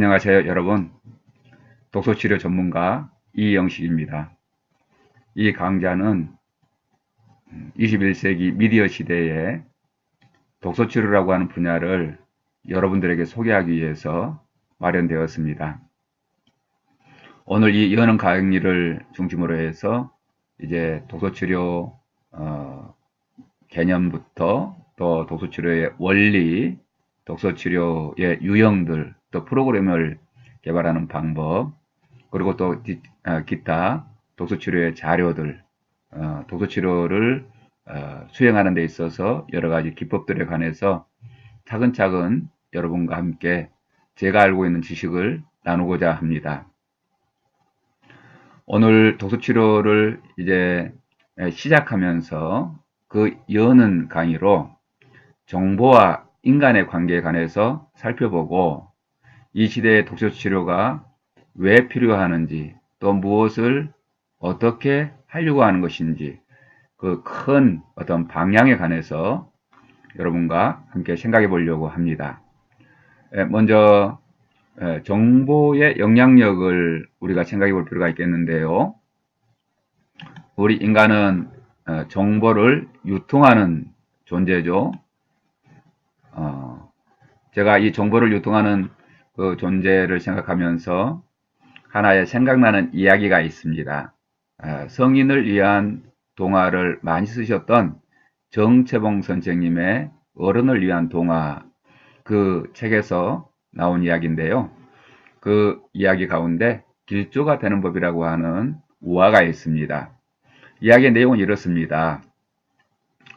안녕하세요, 여러분. 독서치료 전문가 이영식입니다. 이 강좌는 21세기 미디어 시대에 독서치료라고 하는 분야를 여러분들에게 소개하기 위해서 마련되었습니다. 오늘 이 여는 강의를 중심으로 해서 이제 독서치료 개념부터 또 독서치료의 원리, 독서치료의 유형들, 또 프로그램을 개발하는 방법, 그리고 또 기타 독서치료의 자료들, 독서치료를 수행하는 데 있어서 여러 가지 기법들에 관해서 차근차근 여러분과 함께 제가 알고 있는 지식을 나누고자 합니다. 오늘 독서치료를 이제 시작하면서 그 여는 강의로 정보와 인간의 관계에 관해서 살펴보고 이 시대의 독서치료가 왜 필요하는지 또 무엇을 어떻게 하려고 하는 것인지 그 큰 어떤 방향에 관해서 여러분과 함께 생각해 보려고 합니다. 먼저 정보의 영향력을 우리가 생각해 볼 필요가 있겠는데요. 우리 인간은 정보를 유통하는 존재죠. 제가 이 정보를 유통하는 그 존재를 생각하면서 하나의 생각나는 이야기가 있습니다. 성인을 위한 동화를 많이 쓰셨던 정채봉 선생님의 어른을 위한 동화, 그 책에서 나온 이야기인데요. 그 이야기 가운데 길조가 되는 법이라고 하는 우화가 있습니다. 이야기의 내용은 이렇습니다.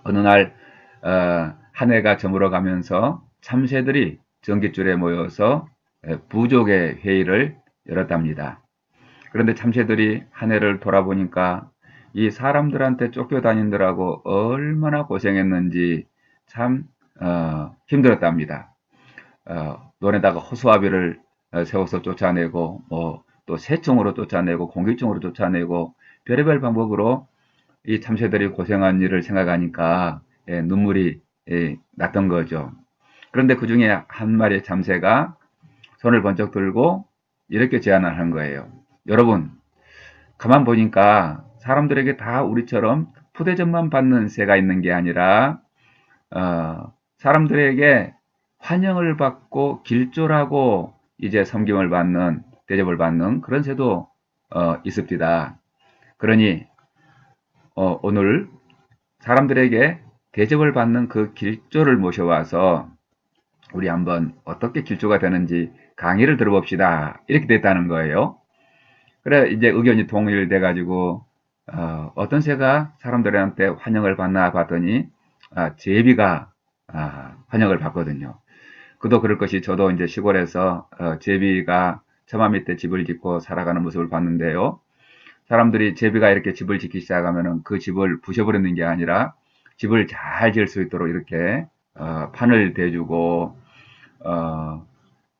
어느 날 한 해가 저물어 가면서 참새들이 전깃줄에 모여서 부족의 회의를 열었답니다. 그런데 참새들이 한 해를 돌아보니까 이 사람들한테 쫓겨다니느라고 얼마나 고생했는지 참 힘들었답니다. 논에다가 호수아비를 세워서 쫓아내고 또 새총으로 쫓아내고 공기총으로 쫓아내고 별의별 방법으로 이 참새들이 고생한 일을 생각하니까 눈물이 났던 거죠. 그런데 그 중에 한 마리의 참새가 손을 번쩍 들고 이렇게 제안을 한 거예요. 여러분, 가만 보니까 사람들에게 다 우리처럼 푸대접만 받는 새가 있는 게 아니라 사람들에게 환영을 받고 길조라고 이제 섬김을 받는, 대접을 받는 그런 새도 있습니다. 그러니 오늘 사람들에게 대접을 받는 그 길조를 모셔와서 우리 한번 어떻게 길조가 되는지 강의를 들어봅시다. 이렇게 됐다는 거예요. 그래 이제 의견이 통일돼 가지고 어떤 새가 사람들한테 환영을 받나 봤더니 제비가 환영을 받거든요. 그도 그럴 것이 저도 이제 시골에서 제비가 처마 밑에 집을 짓고 살아가는 모습을 봤는데요. 사람들이 제비가 이렇게 집을 짓기 시작하면은 그 집을 부셔버리는 게 아니라 집을 잘 지을 수 있도록 이렇게 판을 대주고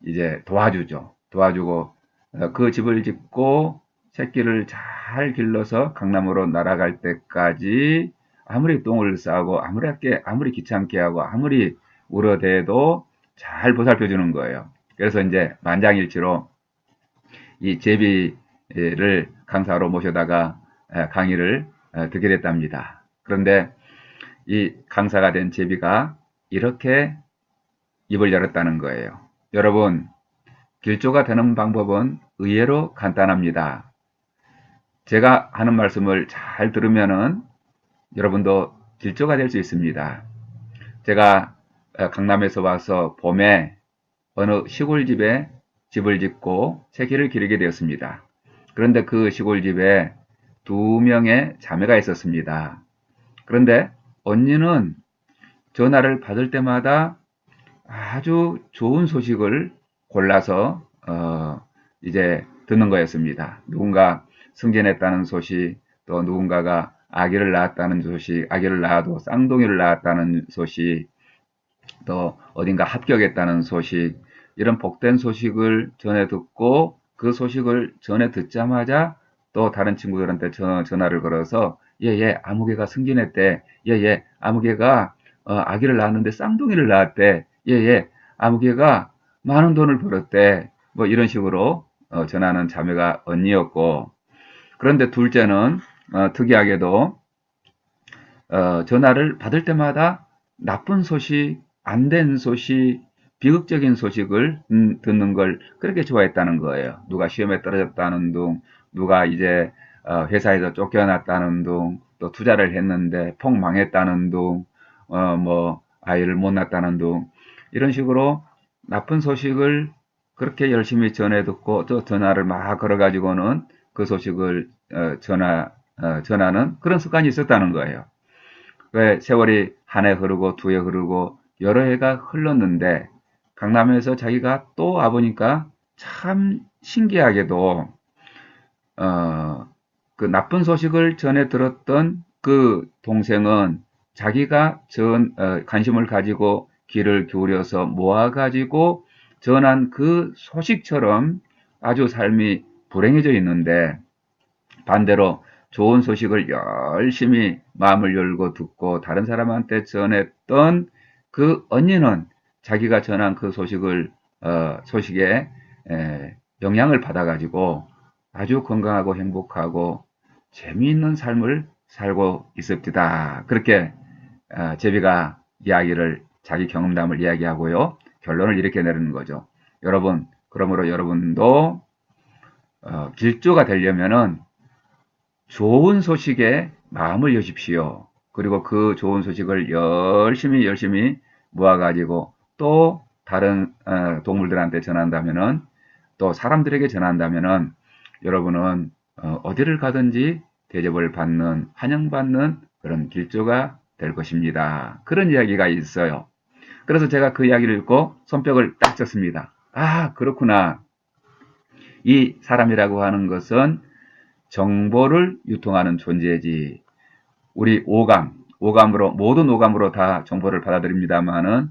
이제 도와주죠. 도와주고 그 집을 짓고 새끼를 잘 길러서 강남으로 날아갈 때까지 아무리 똥을 싸고 아무리 귀찮게 하고 아무리 울어대도 잘 보살펴 주는 거예요. 그래서 이제 만장일치로 이 제비를 강사로 모셔다가 강의를 듣게 됐답니다. 그런데 이 강사가 된 제비가 이렇게 입을 열었다는 거예요. 여러분, 길조가 되는 방법은 의외로 간단합니다. 제가 하는 말씀을 잘 들으면은 여러분도 길조가 될 수 있습니다. 제가 강남에서 와서 봄에 어느 시골집에 집을 짓고 새끼를 기르게 되었습니다. 그런데 그 시골집에 2명의 자매가 있었습니다. 그런데 언니는 전화를 받을 때마다 아주 좋은 소식을 골라서 이제 듣는 거였습니다. 누군가 승진했다는 소식, 또 누군가가 아기를 낳았다는 소식, 아기를 낳아도 쌍둥이를 낳았다는 소식, 또 어딘가 합격했다는 소식, 이런 복된 소식을 전해 듣고 그 소식을 전해 듣자마자 또 다른 친구들한테 전화를 걸어서 예예 아무개가 승진했대, 예예 아무개가 아기를 낳았는데 쌍둥이를 낳았대, 예예 아무개가 많은 돈을 벌었대, 뭐 이런 식으로 전하는 자매가 언니였고, 그런데 둘째는 특이하게도 전화를 받을 때마다 나쁜 소식, 안 된 소식, 비극적인 소식을 듣는 걸 그렇게 좋아했다는 거예요. 누가 시험에 떨어졌다는 둥, 누가 이제 회사에서 쫓겨났다는 둥, 또 투자를 했는데 폭 망했다는 둥, 뭐 아이를 못 낳았다는 둥, 이런 식으로 나쁜 소식을 그렇게 열심히 전해 듣고 또 전화를 막 걸어가지고는 그 소식을 전하는 그런 습관이 있었다는 거예요. 왜 세월이 한 해 흐르고 두 해 흐르고 여러 해가 흘렀는데 강남에서 자기가 또 와보니까 참 신기하게도 어, 그 나쁜 소식을 전해 들었던 그 동생은 자기가 관심을 가지고 귀를 기울여서 모아가지고 전한 그 소식처럼 아주 삶이 불행해져 있는데, 반대로 좋은 소식을 열심히 마음을 열고 듣고 다른 사람한테 전했던 그 언니는 자기가 전한 그 소식에 영향을 받아가지고 아주 건강하고 행복하고 재미있는 삶을 살고 있습니다. 그렇게 제비가 자기 경험담을 이야기하고요. 결론을 이렇게 내리는 거죠. 여러분, 그러므로 여러분도 길조가 되려면은 좋은 소식에 마음을 여십시오. 그리고 그 좋은 소식을 열심히 모아가지고 또 다른 동물들한테 전한다면은, 또 사람들에게 전한다면은 여러분은 어디를 가든지 대접을 받는, 환영받는 그런 길조가 될 것입니다. 그런 이야기가 있어요. 그래서 제가 그 이야기를 읽고 손뼉을 딱 쳤습니다. 아, 그렇구나. 이 사람이라고 하는 것은 정보를 유통하는 존재지. 우리 오감으로, 모든 오감으로 다 정보를 받아들입니다만은,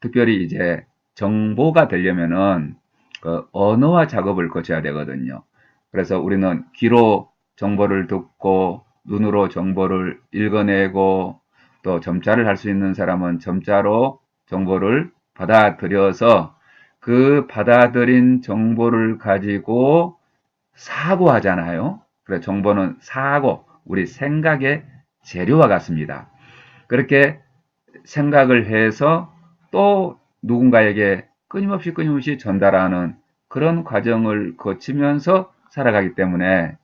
특별히 이제 정보가 되려면은 그 언어화 작업을 거쳐야 되거든요. 그래서 우리는 귀로 정보를 듣고, 눈으로 정보를 읽어내고, 또 점자를 할 수 있는 사람은 점자로 정보를 받아들여서 그 받아들인 정보를 가지고 사고하잖아요. 그래, 정보는 사고, 우리 생각의 재료와 같습니다. 그렇게 생각을 해서 또 누군가에게 끊임없이 전달하는 그런 과정을 거치면서 살아가기 때문에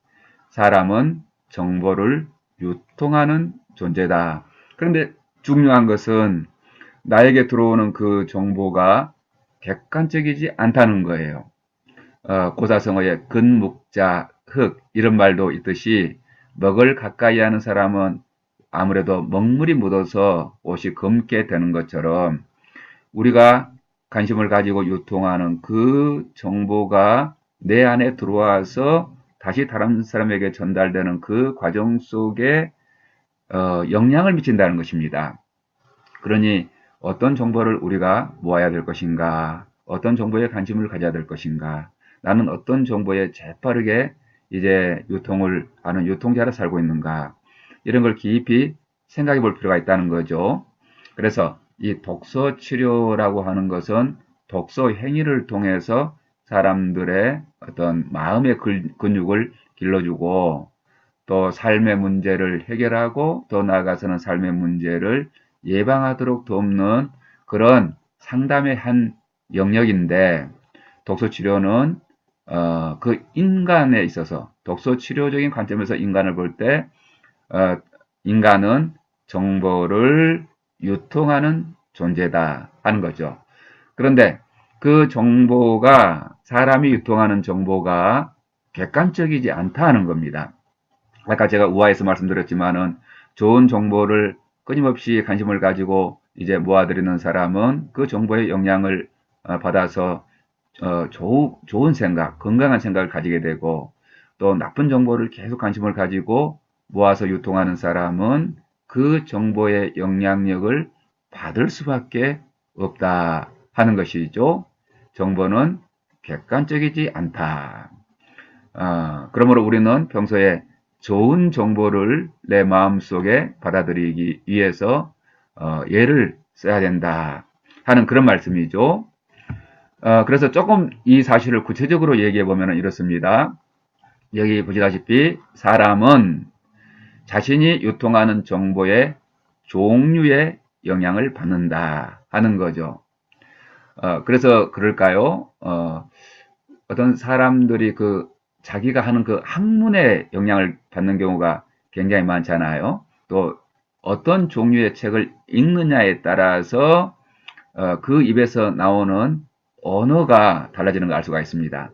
사람은 정보를 유통하는 존재다. 그런데 중요한 것은 나에게 들어오는 그 정보가 객관적이지 않다는 거예요. 고사성어의 근묵자 흙 이런 말도 있듯이, 먹을 가까이 하는 사람은 아무래도 먹물이 묻어서 옷이 검게 되는 것처럼, 우리가 관심을 가지고 유통하는 그 정보가 내 안에 들어와서 다시 다른 사람에게 전달되는 그 과정 속에 영향을 미친다는 것입니다. 그러니 어떤 정보를 우리가 모아야 될 것인가, 어떤 정보에 관심을 가져야 될 것인가, 나는 어떤 정보에 재빠르게 이제 유통을 하는 유통자로 살고 있는가, 이런 걸 깊이 생각해 볼 필요가 있다는 거죠. 그래서 이 독서 치료라고 하는 것은 독서 행위를 통해서 사람들의 어떤 마음의 근육을 길러주고, 또 삶의 문제를 해결하고, 더 나아가서는 삶의 문제를 예방하도록 돕는 그런 상담의 한 영역인데, 독서치료는 그 인간에 있어서 독서치료적인 관점에서 인간을 볼 때 인간은 정보를 유통하는 존재다 하는 거죠. 그런데 그 정보가, 사람이 유통하는 정보가 객관적이지 않다 하는 겁니다. 아까 제가 우화에서 말씀드렸지만은, 좋은 정보를 끊임없이 관심을 가지고 이제 모아드리는 사람은 그 정보의 영향을 받아서 좋은 생각, 건강한 생각을 가지게 되고, 또 나쁜 정보를 계속 관심을 가지고 모아서 유통하는 사람은 그 정보의 영향력을 받을 수밖에 없다 하는 것이죠. 정보는 객관적이지 않다. 그러므로 우리는 평소에 좋은 정보를 내 마음속에 받아들이기 위해서 예를 써야 된다 하는 그런 말씀이죠. 그래서 조금 이 사실을 구체적으로 얘기해 보면 이렇습니다. 여기 보시다시피 사람은 자신이 유통하는 정보의 종류에 영향을 받는다 하는 거죠. 그래서 그럴까요? 어떤 사람들이 자기가 하는 그 학문에 영향을 받는 경우가 굉장히 많잖아요. 또 어떤 종류의 책을 읽느냐에 따라서 그 입에서 나오는 언어가 달라지는 걸 알 수가 있습니다.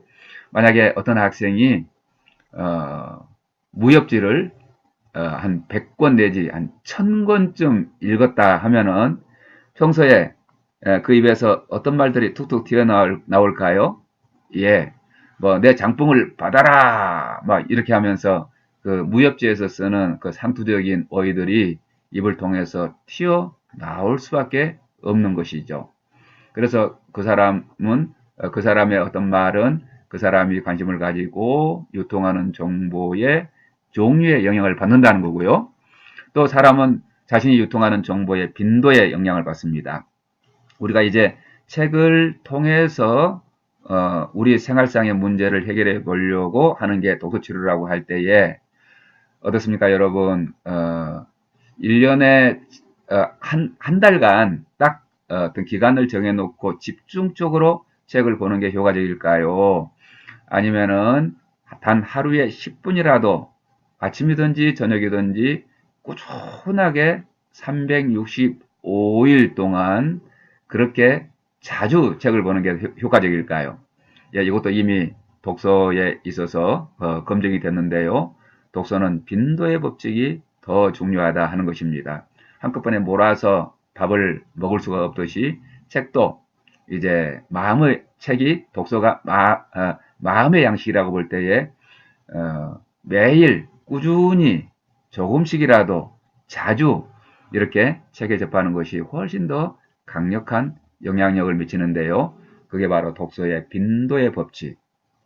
만약에 어떤 학생이 무협지를 한 100권 내지 한 1000권쯤 읽었다 하면은 평소에 그 입에서 어떤 말들이 툭툭 튀어나올까요? 예, 뭐 내 장풍을 받아라 막 이렇게 하면서 그 무협지에서 쓰는 그 상투적인 어휘들이 입을 통해서 튀어나올 수밖에 없는 것이죠. 그래서 그 사람은 그 사람의 어떤 말은 그 사람이 관심을 가지고 유통하는 정보의 종류에 영향을 받는다는 거고요. 또 사람은 자신이 유통하는 정보의 빈도에 영향을 받습니다. 우리가 이제 책을 통해서 우리 생활상의 문제를 해결해 보려고 하는 게 독서치료라고 할 때에 어떻습니까, 여러분? 1년에 한 달간 딱 어떤 기간을 정해놓고 집중적으로 책을 보는 게 효과적일까요? 아니면은 단 하루에 10분이라도 아침이든지 저녁이든지 꾸준하게 365일 동안 그렇게 자주 책을 보는 게 효과적일까요? 예, 이것도 이미 독서에 있어서 검증이 됐는데요. 독서는 빈도의 법칙이 더 중요하다 하는 것입니다. 한꺼번에 몰아서 밥을 먹을 수가 없듯이 책도 이제 책이 독서가 마음의 양식이라고 볼 때에 매일 꾸준히 조금씩이라도 자주 이렇게 책에 접하는 것이 훨씬 더 강력한 영향력을 미치는데요. 그게 바로 독서의 빈도의 법칙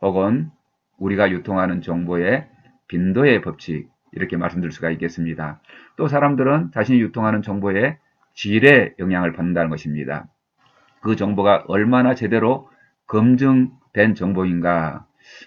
혹은 우리가 유통하는 정보의 빈도의 법칙 이렇게 말씀드릴 수가 있겠습니다. 또 사람들은 자신이 유통하는 정보의 질에 영향을 받는다는 것입니다. 그 정보가 얼마나 제대로 검증된 정보인가.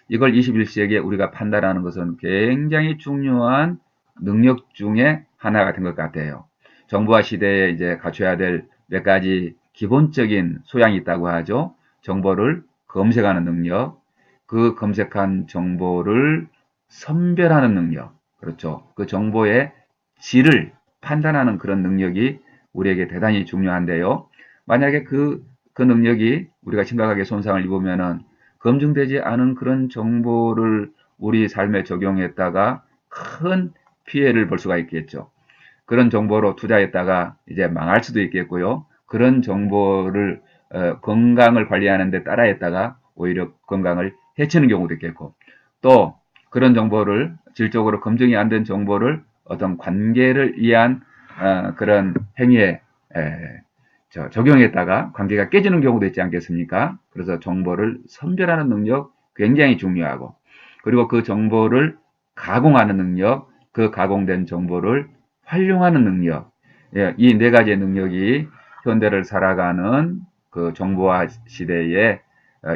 이걸 21세기에 우리가 판단하는 것은 굉장히 중요한 능력 중에 하나가 된 것 같아요. 정보화 시대에 이제 갖춰야 될 몇 가지 기본적인 소양이 있다고 하죠. 정보를 검색하는 능력, 그 검색한 정보를 선별하는 능력, 그렇죠. 그 정보의 질을 판단하는 그런 능력이 우리에게 대단히 중요한데요. 만약에 그 능력이 우리가 심각하게 손상을 입으면은 검증되지 않은 그런 정보를 우리 삶에 적용했다가 큰 피해를 볼 수가 있겠죠. 그런 정보로 투자했다가 이제 망할 수도 있겠고요. 그런 정보를 건강을 관리하는 데 따라했다가 오히려 건강을 해치는 경우도 있겠고 또 그런 정보를 질적으로 검증이 안 된 정보를 어떤 관계를 위한 그런 행위에 적용했다가 관계가 깨지는 경우도 있지 않겠습니까? 그래서 정보를 선별하는 능력 굉장히 중요하고 그리고 그 정보를 가공하는 능력, 그 가공된 정보를 활용하는 능력, 이 네 가지의 능력이 현대를 살아가는 그 정보화 시대에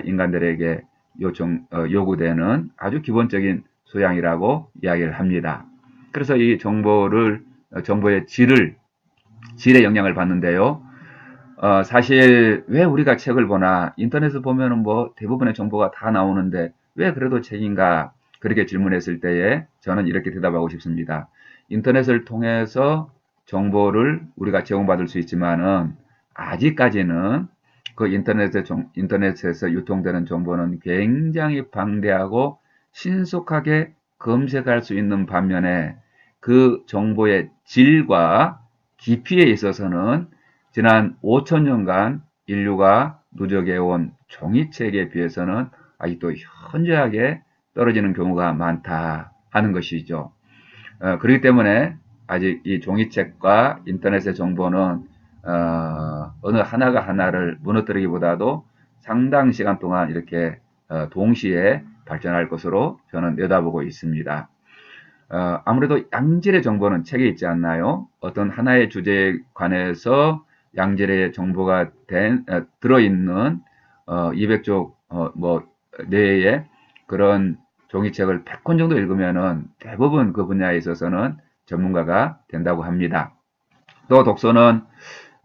인간들에게 요구되는 아주 기본적인 소양이라고 이야기를 합니다. 그래서 이 정보의 질에 영향을 받는데요. 사실 왜 우리가 책을 보나 인터넷을 보면은 뭐 대부분의 정보가 다 나오는데 왜 그래도 책인가 그렇게 질문했을 때에 저는 이렇게 대답하고 싶습니다. 인터넷을 통해서 정보를 우리가 제공받을 수 있지만은 아직까지는 그 인터넷에서 유통되는 정보는 굉장히 방대하고 신속하게 검색할 수 있는 반면에 그 정보의 질과 깊이에 있어서는 지난 5천년간 인류가 누적해온 종이책에 비해서는 아직도 현저하게 떨어지는 경우가 많다 하는 것이죠. 그렇기 때문에 아직 이 종이책과 인터넷의 정보는 어느 하나가 하나를 무너뜨리기보다도 상당 시간 동안 이렇게 동시에 발전할 것으로 저는 내다보고 있습니다. 아무래도 양질의 정보는 책에 있지 않나요? 어떤 하나의 주제에 관해서 양질의 정보가 들어있는 200쪽 뭐 내에 그런 종이책을 100권 정도 읽으면은 대부분 그 분야에 있어서는 전문가가 된다고 합니다. 또 독서는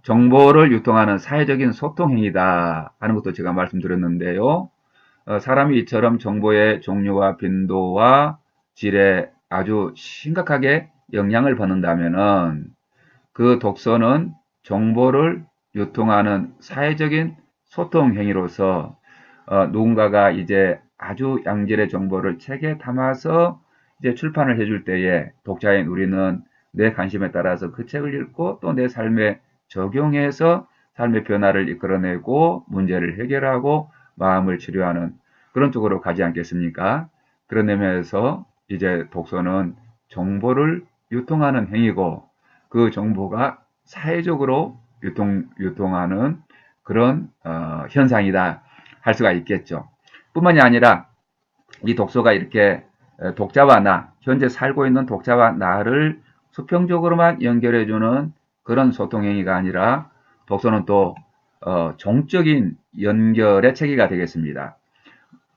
정보를 유통하는 사회적인 소통 행위다 하는 것도 제가 말씀드렸는데요. 사람이 이처럼 정보의 종류와 빈도와 질에 아주 심각하게 영향을 받는다면은 그 독서는 정보를 유통하는 사회적인 소통 행위로서 누군가가 이제 아주 양질의 정보를 책에 담아서 이제 출판을 해줄 때에 독자인 우리는 내 관심에 따라서 그 책을 읽고 또 내 삶에 적용해서 삶의 변화를 이끌어내고 문제를 해결하고 마음을 치료하는 그런 쪽으로 가지 않겠습니까? 그런 의미에서 이제 독서는 정보를 유통하는 행위고 그 정보가 사회적으로 유통하는 그런 현상이다 할 수가 있겠죠. 뿐만이 아니라 이 독서가 이렇게 독자와 나, 현재 살고 있는 독자와 나를 수평적으로만 연결해주는 그런 소통행위가 아니라 독서는 또 종적인 연결의 체계가 되겠습니다.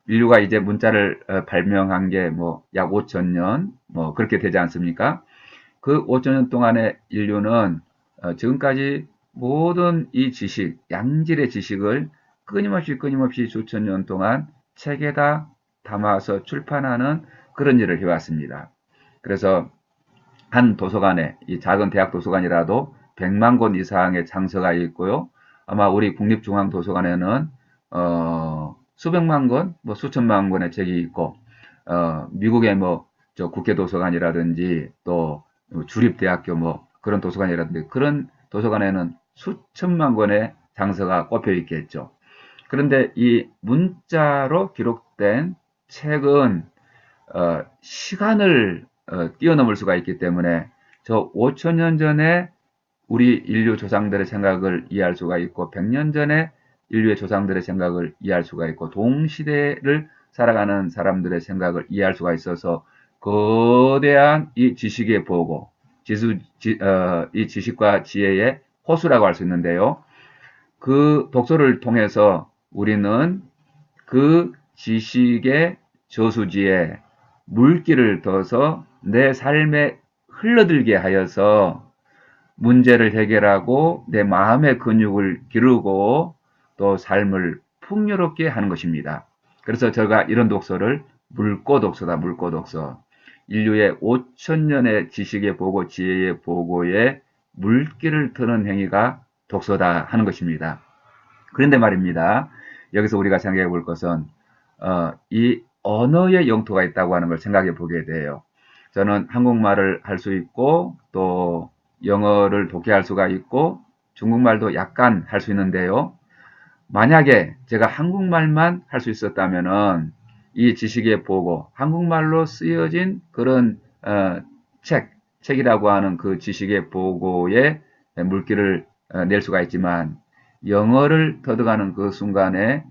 인류가 이제 문자를 발명한 게 뭐 약 5천년 뭐 그렇게 되지 않습니까? 그 5천년 동안의 인류는 지금까지 모든 이 지식, 양질의 지식을 끊임없이 수천 년 동안 책에다 담아서 출판하는 그런 일을 해왔습니다. 그래서 한 도서관에, 이 작은 대학 도서관이라도 100만 권 이상의 장서가 있고요. 아마 우리 국립중앙도서관에는 수백만 권, 뭐 수천만 권의 책이 있고, 미국의 뭐 저 국회도서관이라든지 또 주립대학교 뭐 그런 도서관이라든지 그런 도서관에는 수천만 권의 장서가 꼽혀 있겠죠. 그런데 이 문자로 기록된 책은 시간을 뛰어넘을 수가 있기 때문에 저 5천 년 전에 우리 인류 조상들의 생각을 이해할 수가 있고 100년 전에 인류의 조상들의 생각을 이해할 수가 있고 동시대를 살아가는 사람들의 생각을 이해할 수가 있어서 거대한 이 지식의 보고 이 지식과 지혜의 호수라고 할 수 있는데요. 그 독서를 통해서 우리는 그 지식의 저수지에 물기를 둬서 내 삶에 흘러들게 하여서 문제를 해결하고 내 마음의 근육을 기르고 또 삶을 풍요롭게 하는 것입니다. 그래서 제가 이런 독서를 물고독서다, 물고독서. 인류의 5천년의 지식의 보고, 지혜의 보고에 물기를 트는 행위가 독서다 하는 것입니다. 그런데 말입니다. 여기서 우리가 생각해 볼 것은 이 언어의 영토가 있다고 하는 걸 생각해 보게 돼요. 저는 한국말을 할 수 있고 또 영어를 독해할 수가 있고 중국말도 약간 할 수 있는데요. 만약에 제가 한국말만 할 수 있었다면은 이 지식의 보고 한국말로 쓰여진 그런 책이라고 하는 그 지식의 보고에 물기를 낼 수가 있지만 영어를 터득하는 그 순간에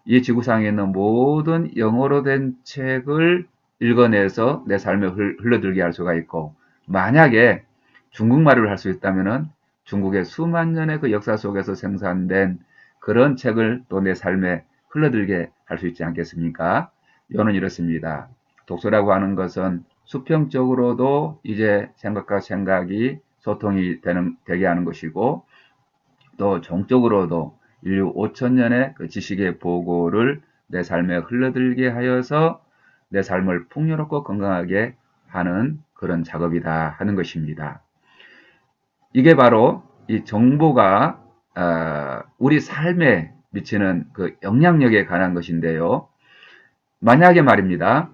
이 지구상에 있는 모든 영어로 된 책을 읽어내서 내 삶에 흘러들게 할 수가 있고 만약에 중국말을 할 수 있다면은 중국의 수만 년의 그 역사 속에서 생산된 그런 책을 또 내 삶에 흘러들게 할 수 있지 않겠습니까? 이거는 이렇습니다. 독서라고 하는 것은 수평적으로도 이제 생각과 생각이 소통이 되게 하는 것이고 또 종적으로도 인류 5천년의 그 지식의 보고를 내 삶에 흘러들게 하여서 내 삶을 풍요롭고 건강하게 하는 그런 작업이다 하는 것입니다. 이게 바로 이 정보가 우리 삶에 미치는 그 영향력에 관한 것인데요. 만약에 말입니다.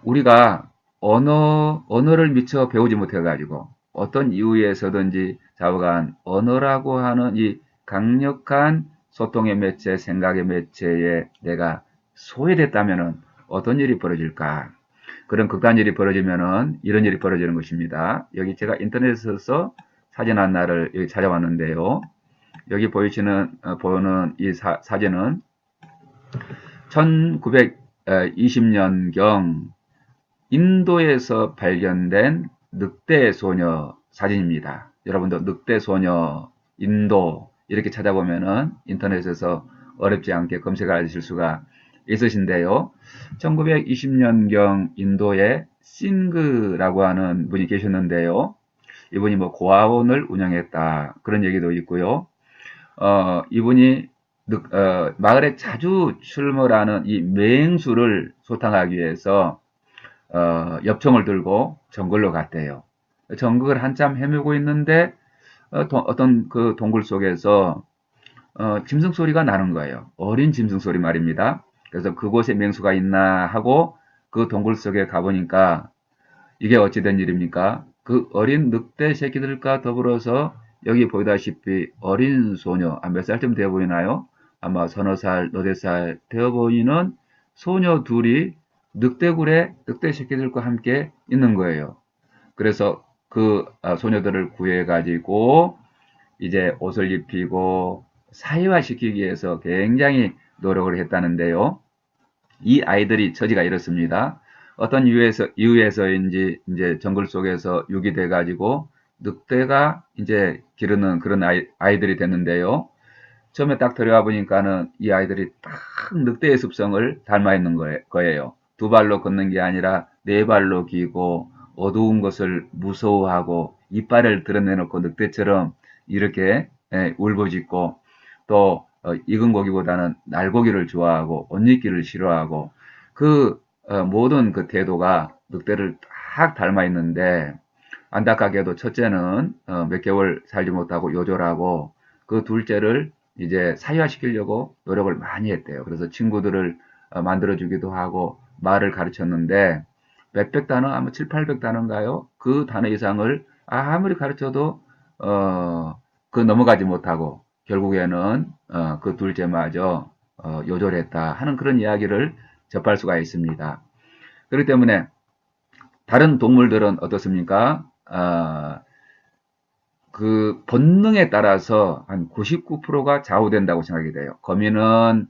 우리가 언어를 미처 배우지 못해가지고 어떤 이유에서든지 좌우간 언어라고 하는 이 강력한 소통의 매체, 생각의 매체에 내가 소외됐다면은 어떤 일이 벌어질까? 그런 극단 일이 벌어지면은 이런 일이 벌어지는 것입니다. 여기 제가 인터넷에서 사진 하나를 여기 찾아왔는데요. 여기 보이는 이 사진은 1920년경 인도에서 발견된 늑대 소녀 사진입니다. 여러분도 늑대 소녀 인도 이렇게 찾아보면은 인터넷에서 어렵지 않게 검색하실 수가 있으신데요. 1920년경 인도에 싱그라고 하는 분이 계셨는데요. 이분이 뭐 고아원을 운영했다. 그런 얘기도 있고요. 이분이 마을에 자주 출몰하는 이 맹수를 소탕하기 위해서 엽총을 들고 정글로 갔대요. 정글을 한참 헤매고 있는데 어떤 그 동굴 속에서 짐승 소리가 나는 거예요. 어린 짐승 소리 말입니다. 그래서 그곳에 맹수가 있나 하고 그 동굴 속에 가보니까 이게 어찌된 일입니까? 그 어린 늑대 새끼들과 더불어서 여기 보이다시피 어린 소녀, 몇 살쯤 되어 보이나요? 아마 서너 살, 너댓 살 되어 보이는 소녀 둘이 늑대굴에 늑대 새끼들과 함께 있는 거예요. 그래서 그 소녀들을 구해가지고 이제 옷을 입히고 사회화시키기 위해서 굉장히 노력을 했다는데요. 이 아이들이 처지가 이렇습니다. 어떤 이유에서인지 이제 정글 속에서 유기돼 가지고 늑대가 이제 기르는 그런 아이들이 됐는데요. 처음에 딱 들어가 보니까는 이 아이들이 딱 늑대의 습성을 닮아 있는 거예요. 두 발로 걷는 게 아니라 네 발로 기고 어두운 것을 무서워하고 이빨을 드러내놓고 늑대처럼 이렇게 울부짖고 또 익은 고기보다는 날고기를 좋아하고 옷 입기를 싫어하고 그 모든 그 태도가 늑대를 딱 닮아 있는데 안타깝게도 첫째는 몇 개월 살지 못하고 요절하고 그 둘째를 이제 사회화시키려고 노력을 많이 했대요. 그래서 친구들을 만들어주기도 하고 말을 가르쳤는데 몇백 단어, 아마 7, 800 단어인가요? 그 단어 이상을 아무리 가르쳐도 그 넘어가지 못하고 결국에는 그 둘째마저 요절했다 하는 그런 이야기를 접할 수가 있습니다. 그렇기 때문에 다른 동물들은 어떻습니까? 그 본능에 따라서 한 99%가 좌우된다고 생각이 돼요. 거미는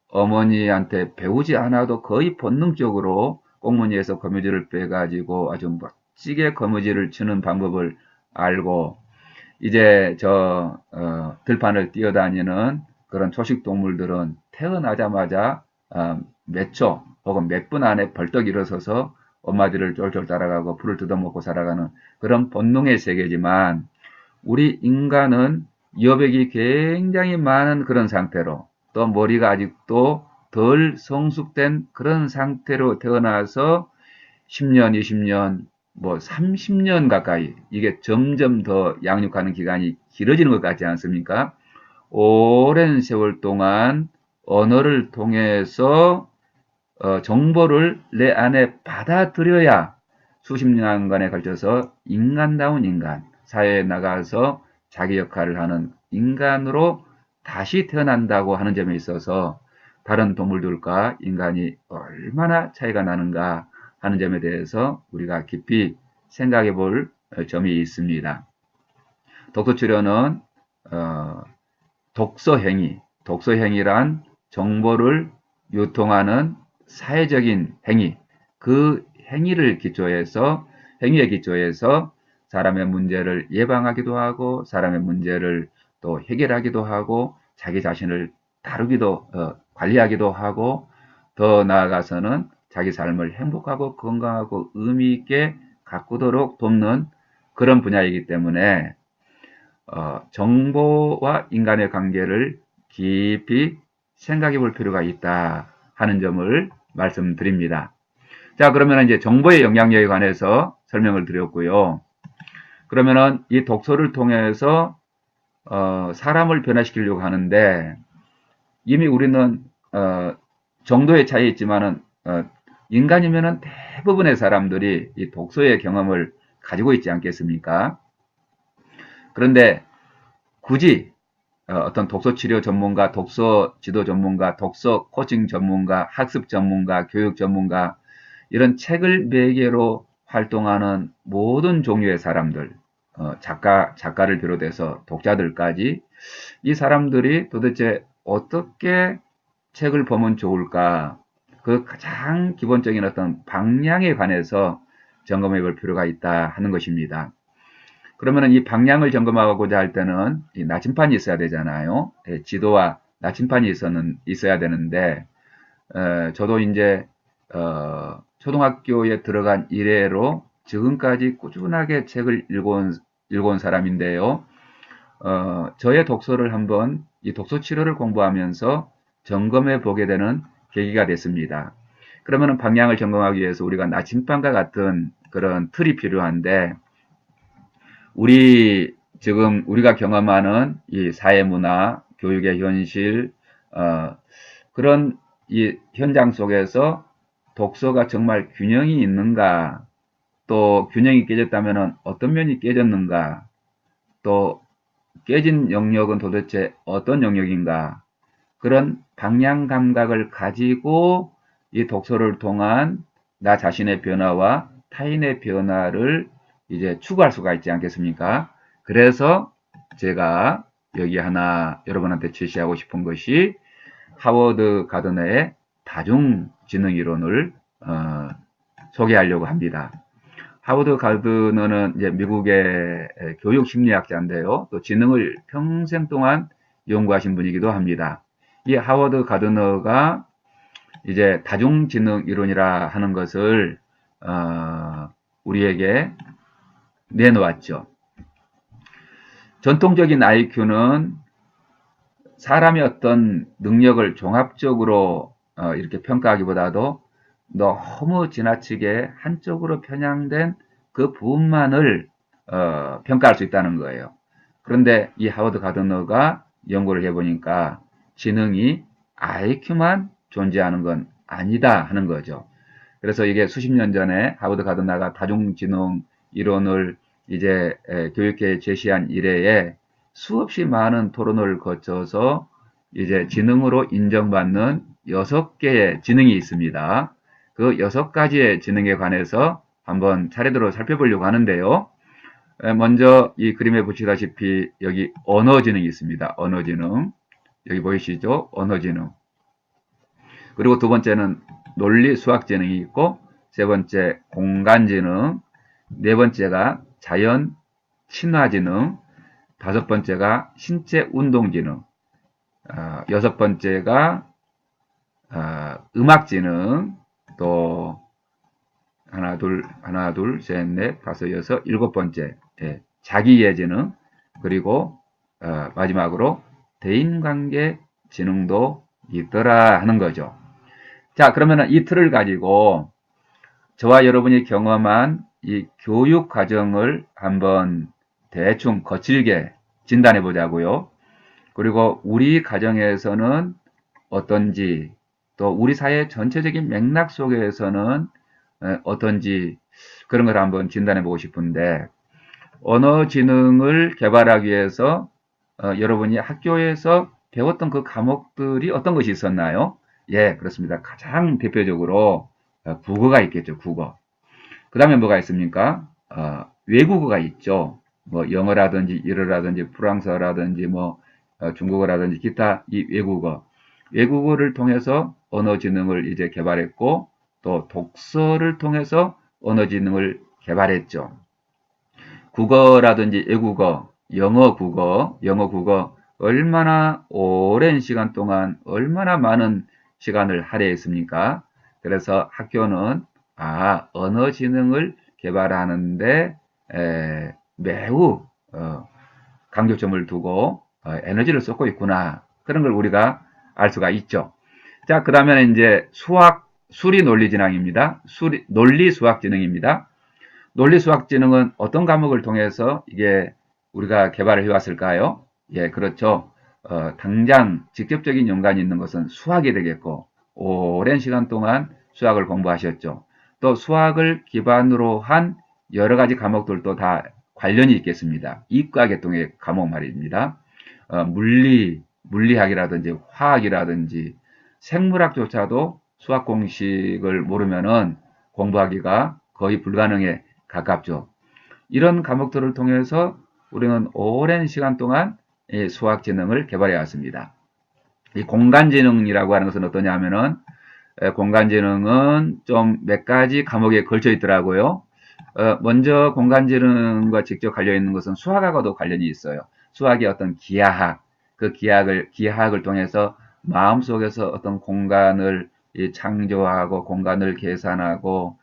어머니한테 배우지 않아도 거의 본능적으로 꽁무니에서 거미줄을 빼가지고 아주 멋지게 거미줄을 치는 방법을 알고 이제 들판을 뛰어다니는 그런 초식 동물들은 태어나자마자 몇 초 혹은 몇 분 안에 벌떡 일어서서 엄마들을 쫄쫄 따라가고 풀을 뜯어먹고 살아가는 그런 본능의 세계지만 우리 인간은 여백이 굉장히 많은 그런 상태로 또 머리가 아직도 덜 성숙된 그런 상태로 태어나서 10년, 20년, 뭐 30년 가까이 이게 점점 더 양육하는 기간이 길어지는 것 같지 않습니까? 오랜 세월 동안 언어를 통해서 정보를 내 안에 받아들여야 수십 년간에 걸쳐서 인간다운 인간, 사회에 나가서 자기 역할을 하는 인간으로 다시 태어난다고 하는 점에 있어서 다른 동물들과 인간이 얼마나 차이가 나는가 하는 점에 대해서 우리가 깊이 생각해 볼 점이 있습니다. 독서치료는 독서행위란 정보를 유통하는 사회적인 행위, 그 행위에 기초해서 사람의 문제를 예방하기도 하고, 사람의 문제를 또 해결하기도 하고, 자기 자신을 관리하기도 하고, 더 나아가서는 자기 삶을 행복하고 건강하고 의미 있게 가꾸도록 돕는 그런 분야이기 때문에 정보와 인간의 관계를 깊이 생각해 볼 필요가 있다 하는 점을 말씀드립니다. 자, 그러면 이제 정보의 영향력에 관해서 설명을 드렸고요. 그러면은 이 독서를 통해서 사람을 변화시키려고 하는데 이미 우리는 정도의 차이 있지만은 인간이면은 대부분의 사람들이 이 독서의 경험을 가지고 있지 않겠습니까? 그런데 굳이 어떤 독서 치료 전문가, 독서 지도 전문가, 독서 코칭 전문가, 학습 전문가, 교육 전문가 이런 책을 매개로 활동하는 모든 종류의 사람들, 작가를 비롯해서 독자들까지 이 사람들이 도대체 어떻게 책을 보면 좋을까? 그 가장 기본적인 어떤 방향에 관해서 점검해 볼 필요가 있다 하는 것입니다. 그러면은 이 방향을 점검하고자 할 때는 이 나침판이 있어야 되잖아요. 지도와 나침판이 있어야 되는데, 저도 이제, 초등학교에 들어간 이래로 지금까지 꾸준하게 책을 읽어온 사람인데요. 저의 독서를 한번 이 독서 치료를 공부하면서 점검해 보게 되는 계기가 됐습니다. 그러면 방향을 점검하기 위해서 우리가 나침반과 같은 그런 틀이 필요한데, 지금 우리가 경험하는 이 사회문화, 교육의 현실, 그런 이 현장 속에서 독서가 정말 균형이 있는가, 또 균형이 깨졌다면 어떤 면이 깨졌는가, 또 깨진 영역은 도대체 어떤 영역인가, 그런 방향 감각을 가지고 이 독서를 통한 나 자신의 변화와 타인의 변화를 이제 추구할 수가 있지 않겠습니까? 그래서 제가 여기 하나 여러분한테 제시하고 싶은 것이 하워드 가드너의 다중지능 이론을 소개하려고 합니다. 하워드 가드너는 이제 미국의 교육 심리학자인데요. 또 지능을 평생 동안 연구하신 분이기도 합니다. 이 하워드 가드너가 이제 다중지능 이론이라 하는 것을 우리에게 내놓았죠. 전통적인 IQ는 사람의 어떤 능력을 종합적으로 이렇게 평가하기보다도 너무 지나치게 한쪽으로 편향된 그 부분만을 평가할 수 있다는 거예요. 그런데 이 하워드 가드너가 연구를 해보니까 지능이 IQ만 존재하는 건 아니다 하는 거죠. 그래서 이게 수십 년 전에 하워드 가드너가 다중지능 이론을 이제 교육계에 제시한 이래에 수없이 많은 토론을 거쳐서 이제 지능으로 인정받는 6개의 지능이 있습니다. 그 6가지의 지능에 관해서 한번 차례대로 살펴보려고 하는데요. 먼저 이 그림에 보시다시피 여기 언어지능이 있습니다. 언어지능. 여기 보이시죠? 언어지능. 그리고 두 번째는 논리 수학지능이 있고, 세 번째 공간지능, 네 번째가 자연 친화지능, 다섯 번째가 신체 운동지능, 여섯 번째가 음악지능, 또 하나 둘 셋 넷 다섯 여섯 일곱 번째 자기이해지능, 그리고 마지막으로 대인관계 지능도 있더라 하는 거죠. 자, 그러면 이 틀을 가지고 저와 여러분이 경험한 이 교육 과정을 한번 대충 거칠게 진단해 보자고요. 그리고 우리 가정에서는 어떤지, 또 우리 사회 전체적인 맥락 속에서는 어떤지, 그런 걸 한번 진단해 보고 싶은데, 언어 지능을 개발하기 위해서 여러분이 학교에서 배웠던 그 과목들이 어떤 것이 있었나요? 예, 그렇습니다. 가장 대표적으로 국어가 있겠죠, 국어. 그 다음에 뭐가 있습니까? 외국어가 있죠. 뭐 영어라든지 일어라든지 프랑스어라든지 뭐 중국어라든지 기타 이 외국어. 외국어를 통해서 언어 지능을 이제 개발했고, 또 독서를 통해서 언어 지능을 개발했죠. 국어라든지 외국어, 영어 국어 얼마나 오랜 시간 동안 얼마나 많은 시간을 할애했습니까? 그래서 학교는 언어 지능을 개발하는데 매우 강조점을 두고 에너지를 쏟고 있구나. 그런 걸 우리가 알 수가 있죠. 자, 그 다음에 이제 수리 논리 지능입니다. 논리 수학 지능입니다. 논리 수학 지능은 어떤 과목을 통해서 이게 우리가 개발을 해왔을까요? 예, 그렇죠. 당장 직접적인 연관이 있는 것은 수학이 되겠고, 오랜 시간 동안 수학을 공부하셨죠. 또 수학을 기반으로 한 여러 가지 과목들도 다 관련이 있겠습니다. 이과 계통의 과목 말입니다. 물리학이라든지 화학이라든지 생물학조차도 수학 공식을 모르면은 공부하기가 거의 불가능에 가깝죠. 이런 과목들을 통해서 우리는 오랜 시간 동안 이 수학 지능을 개발해 왔습니다. 이 공간 지능이라고 하는 것은 어떠냐 하면은 공간 지능은 좀 몇 가지 과목에 걸쳐 있더라고요. 먼저 공간 지능과 직접 관련 있는 것은 수학하고도 관련이 있어요. 수학의 어떤 기하학, 그 기하학을 통해서 마음속에서 어떤 공간을 창조하고 공간을 계산하고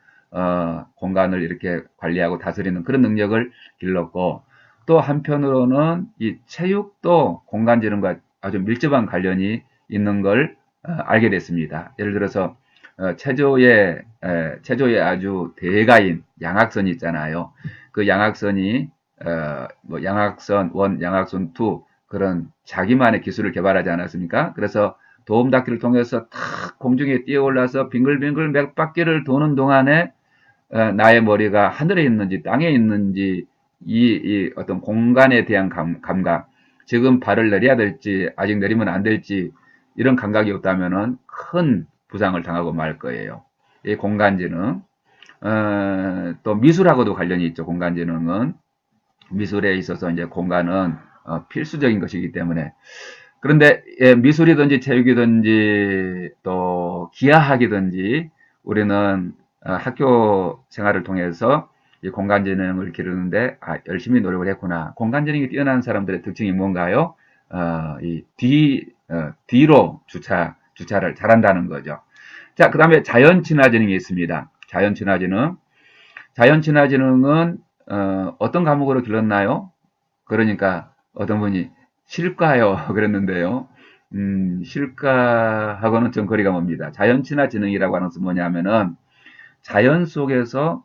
공간을 이렇게 관리하고 다스리는 그런 능력을 길렀고, 또 한편으로는 이 체육도 공간지능과 아주 밀접한 관련이 있는 걸 알게 됐습니다. 예를 들어서 체조의 아주 대가인 양악선이 있잖아요. 그 양악선이 뭐 양악선 1, 양악선 2 그런 자기만의 기술을 개발하지 않았습니까? 그래서 도움 닫기를 통해서 탁 공중에 뛰어올라서 빙글빙글 몇 바퀴를 도는 동안에 나의 머리가 하늘에 있는지 땅에 있는지 이 어떤 공간에 대한 감각, 지금 발을 내려야 될지 아직 내리면 안 될지 이런 감각이 없다면은 큰 부상을 당하고 말 거예요. 이 공간지능, 또 미술하고도 관련이 있죠. 공간지능은 미술에 있어서 이제 공간은 필수적인 것이기 때문에. 그런데 미술이든지 체육이든지 또 기하학이든지 우리는 학교 생활을 통해서 이 공간지능을 기르는데 열심히 노력을 했구나. 공간지능이 뛰어난 사람들의 특징이 뭔가요? 뒤로 주차를 잘한다는 거죠. 자, 그 다음에 자연친화지능이 있습니다. 자연친화지능은 어떤 과목으로 길렀나요? 그러니까 어떤 분이 실과요 그랬는데요. 실과하고는 좀 거리가 멉니다. 자연친화지능이라고 하는 것은 뭐냐면은 자연 속에서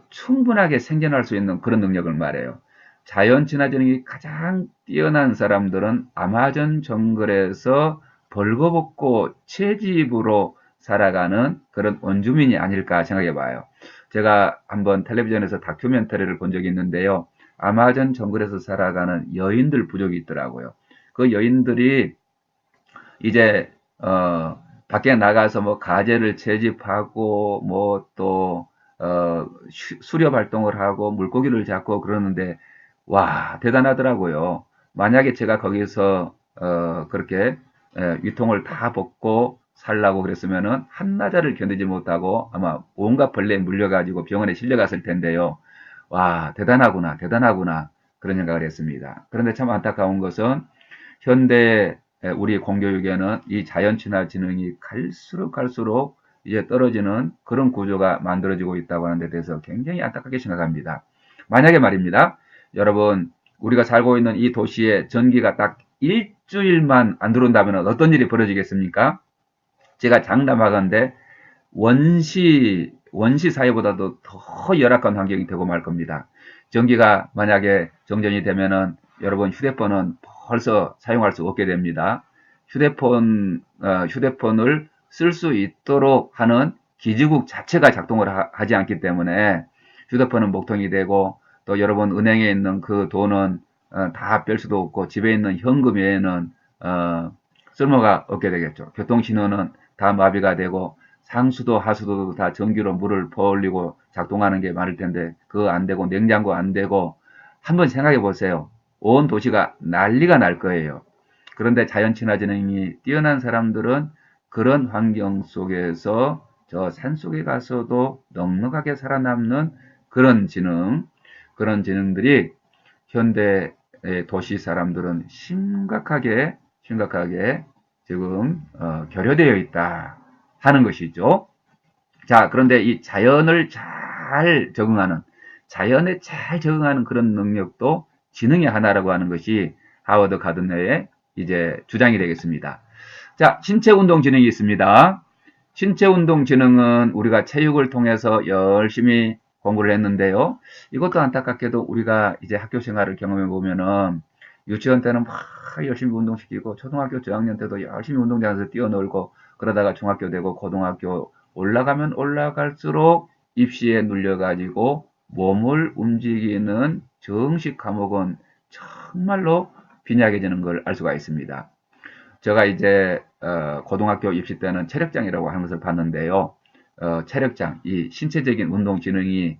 충분하게 생존할 수 있는 그런 능력을 말해요. 자연친화지능이 가장 뛰어난 사람들은 아마존 정글에서 벌거벗고 채집으로 살아가는 그런 원주민이 아닐까 생각해 봐요. 제가 한번 텔레비전에서 다큐멘터리를 본 적이 있는데요. 아마존 정글에서 살아가는 여인들 부족이 있더라고요. 그 여인들이 이제 밖에 나가서 뭐 가재를 채집하고 뭐 또 수렵 활동을 하고 물고기를 잡고 그러는데 와 대단하더라고요. 만약에 제가 거기서 그렇게 위통을 다 벗고 살라고 그랬으면은 한나절을 견디지 못하고 아마 온갖 벌레에 물려가지고 병원에 실려갔을 텐데요. 와 대단하구나 대단하구나 그런 생각을 했습니다. 그런데 참 안타까운 것은 현대 우리 공교육에는 이 자연친화지능이 갈수록 이제 떨어지는 그런 구조가 만들어지고 있다고 하는 데 대해서 굉장히 안타깝게 생각합니다. 만약에 말입니다. 여러분, 우리가 살고 있는 이 도시에 전기가 딱 일주일만 안 들어온다면 어떤 일이 벌어지겠습니까? 제가 장담하건대 원시 사회보다도 더 열악한 환경이 되고 말 겁니다. 전기가 만약에 정전이 되면은 여러분 휴대폰은 벌써 사용할 수 없게 됩니다. 휴대폰을 쓸 수 있도록 하는 기지국 자체가 작동을 하지 않기 때문에 휴대폰은 목통이 되고 또 여러분 은행에 있는 그 돈은 다 뺄 수도 없고 집에 있는 현금 외에는 쓸모가 없게 되겠죠. 교통신호는 다 마비가 되고 상수도 하수도도 다 전기로 물을 퍼올리고 작동하는 게 많을 텐데 그거 안 되고 냉장고 안 되고 한번 생각해 보세요. 온 도시가 난리가 날 거예요. 그런데 자연친화지능이 뛰어난 사람들은 그런 환경 속에서 저 산속에 가서도 넉넉하게 살아남는 그런 지능들이 현대 도시 사람들은 심각하게 지금 결여되어 있다 하는 것이죠. 자, 그런데 이 자연에 잘 적응하는 그런 능력도 지능의 하나라고 하는 것이 하워드 가드너의 이제 주장이 되겠습니다. 자, 신체운동지능이 있습니다. 신체운동지능은 우리가 체육을 통해서 열심히 공부를 했는데요. 이것도 안타깝게도 우리가 이제 학교 생활을 경험해 보면은 유치원 때는 막 열심히 운동시키고 초등학교 저학년 때도 열심히 운동장에서 뛰어놀고 그러다가 중학교 되고 고등학교 올라가면 올라갈수록 입시에 눌려가지고 몸을 움직이는 정식 과목은 정말로 빈약해지는 걸 알 수가 있습니다. 제가 이제 고등학교 입시 때는 체력장이라고 하는 것을 봤는데요. 체력장, 이 신체적인 운동 지능이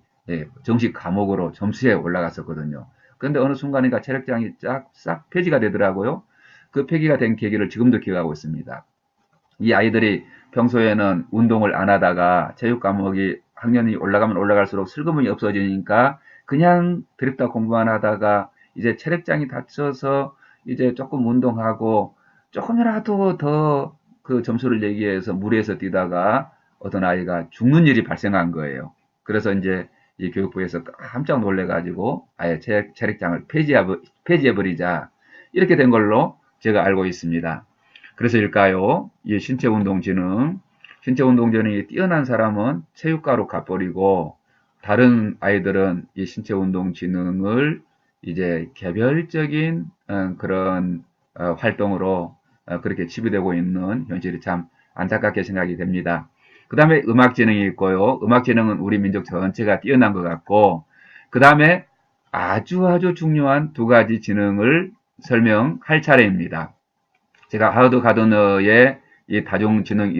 정식 과목으로 점수에 올라갔었거든요. 그런데 어느 순간인가 체력장이 싹 폐지가 되더라고요. 그 폐기가 된 계기를 지금도 기억하고 있습니다. 이 아이들이 평소에는 운동을 안 하다가 체육 과목이 학년이 올라가면 올라갈수록 슬그머니 없어지니까 그냥 드립다 공부만 하다가 이제 체력장이 닫혀서 이제 조금 운동하고 조금이라도 더 그 점수를 내기 위해서 무리해서 뛰다가 어떤 아이가 죽는 일이 발생한 거예요. 그래서 이제 이 교육부에서 깜짝 놀래가지고 아예 체력장을 폐지해버리자. 이렇게 된 걸로 제가 알고 있습니다. 그래서일까요? 이 신체운동지능이 뛰어난 사람은 체육과로 가버리고 다른 아이들은 이 신체운동지능을 이제 개별적인 그런 활동으로 그렇게 치부되고 있는 현실이 참 안타깝게 생각이 됩니다. 그 다음에 음악지능이 있고요. 음악지능은 우리 민족 전체가 뛰어난 것 같고, 그 다음에 아주 중요한 두 가지 지능을 설명할 차례입니다. 제가 하워드 가드너의 이 다중지능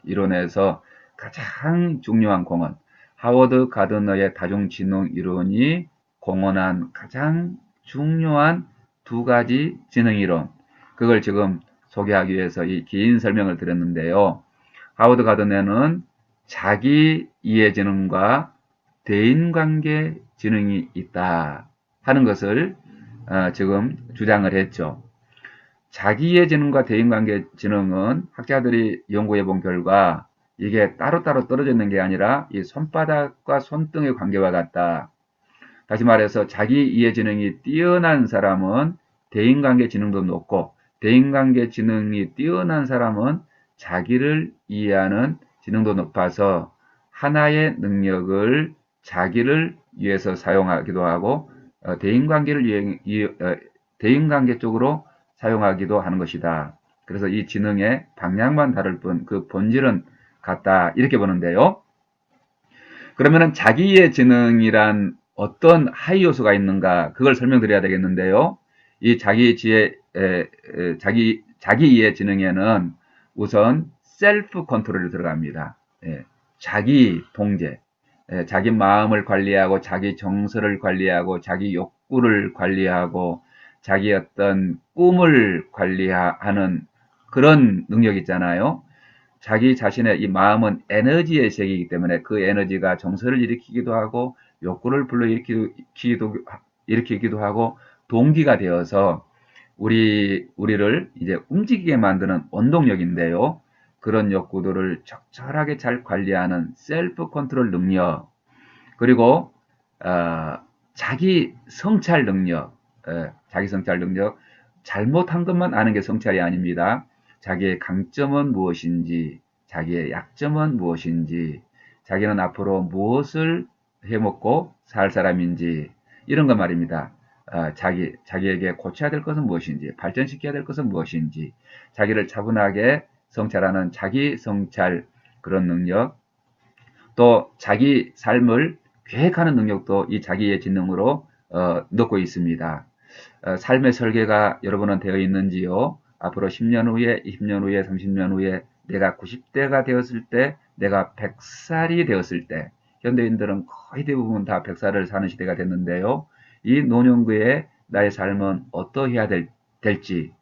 이론에서 가장 중요한 공헌, 하워드 가드너의 다중지능 이론이 공헌한 가장 중요한 두 가지 지능 이론, 그걸 지금 소개하기 위해서 이 긴 설명을 드렸는데요. 하워드 가드너는 자기 이해 지능과 대인관계 지능이 있다 하는 것을 지금 주장을 했죠. 자기의 지능과 대인관계 지능은 학자들이 연구해 본 결과 이게 따로따로 떨어져 있는 게 아니라 이 손바닥과 손등의 관계와 같다. 다시 말해서 자기 이해 지능이 뛰어난 사람은 대인관계 지능도 높고 대인관계 지능이 뛰어난 사람은 자기를 이해하는 지능도 높아서 하나의 능력을 자기를 위해서 사용하기도 하고 대인관계 쪽으로 사용하기도 하는 것이다. 그래서 이 지능의 방향만 다를 뿐 그 본질은 같다. 이렇게 보는데요. 그러면은 자기의 지능이란 어떤 하위 요소가 있는가 그걸 설명드려야 되겠는데요. 이 자기 이해 지능에는 우선 셀프 컨트롤이 들어갑니다. 예, 자기 통제, 자기 마음을 관리하고 자기 정서를 관리하고 자기 욕구를 관리하고 자기 어떤 꿈을 관리하는 그런 능력 있잖아요. 자기 자신의 이 마음은 에너지의 세계이기 때문에 그 에너지가 정서를 일으키기도 하고 욕구를 일으키기도 하고 동기가 되어서 우리를 이제 움직이게 만드는 원동력인데요. 그런 욕구들을 적절하게 잘 관리하는 셀프 컨트롤 능력, 그리고 자기 성찰 능력, 자기 성찰 능력, 잘못한 것만 아는 게 성찰이 아닙니다. 자기의 강점은 무엇인지, 자기의 약점은 무엇인지, 자기는 앞으로 무엇을 해먹고 살 사람인지, 이런 것 말입니다. 자기에게 고쳐야 될 것은 무엇인지, 발전시켜야 될 것은 무엇인지, 자기를 차분하게 성찰하는 자기 성찰 그런 능력, 또 자기 삶을 계획하는 능력도 이 자기의 지능으로 넣고 있습니다. 삶의 설계가 여러분은 되어 있는지요? 앞으로 10년 후에, 20년 후에, 30년 후에 내가 90대가 되었을 때, 내가 100살이 되었을 때, 현대인들은 거의 대부분 다 100살을 사는 시대가 됐는데요. 이 노년기에 나의 삶은 어떠해야 될지,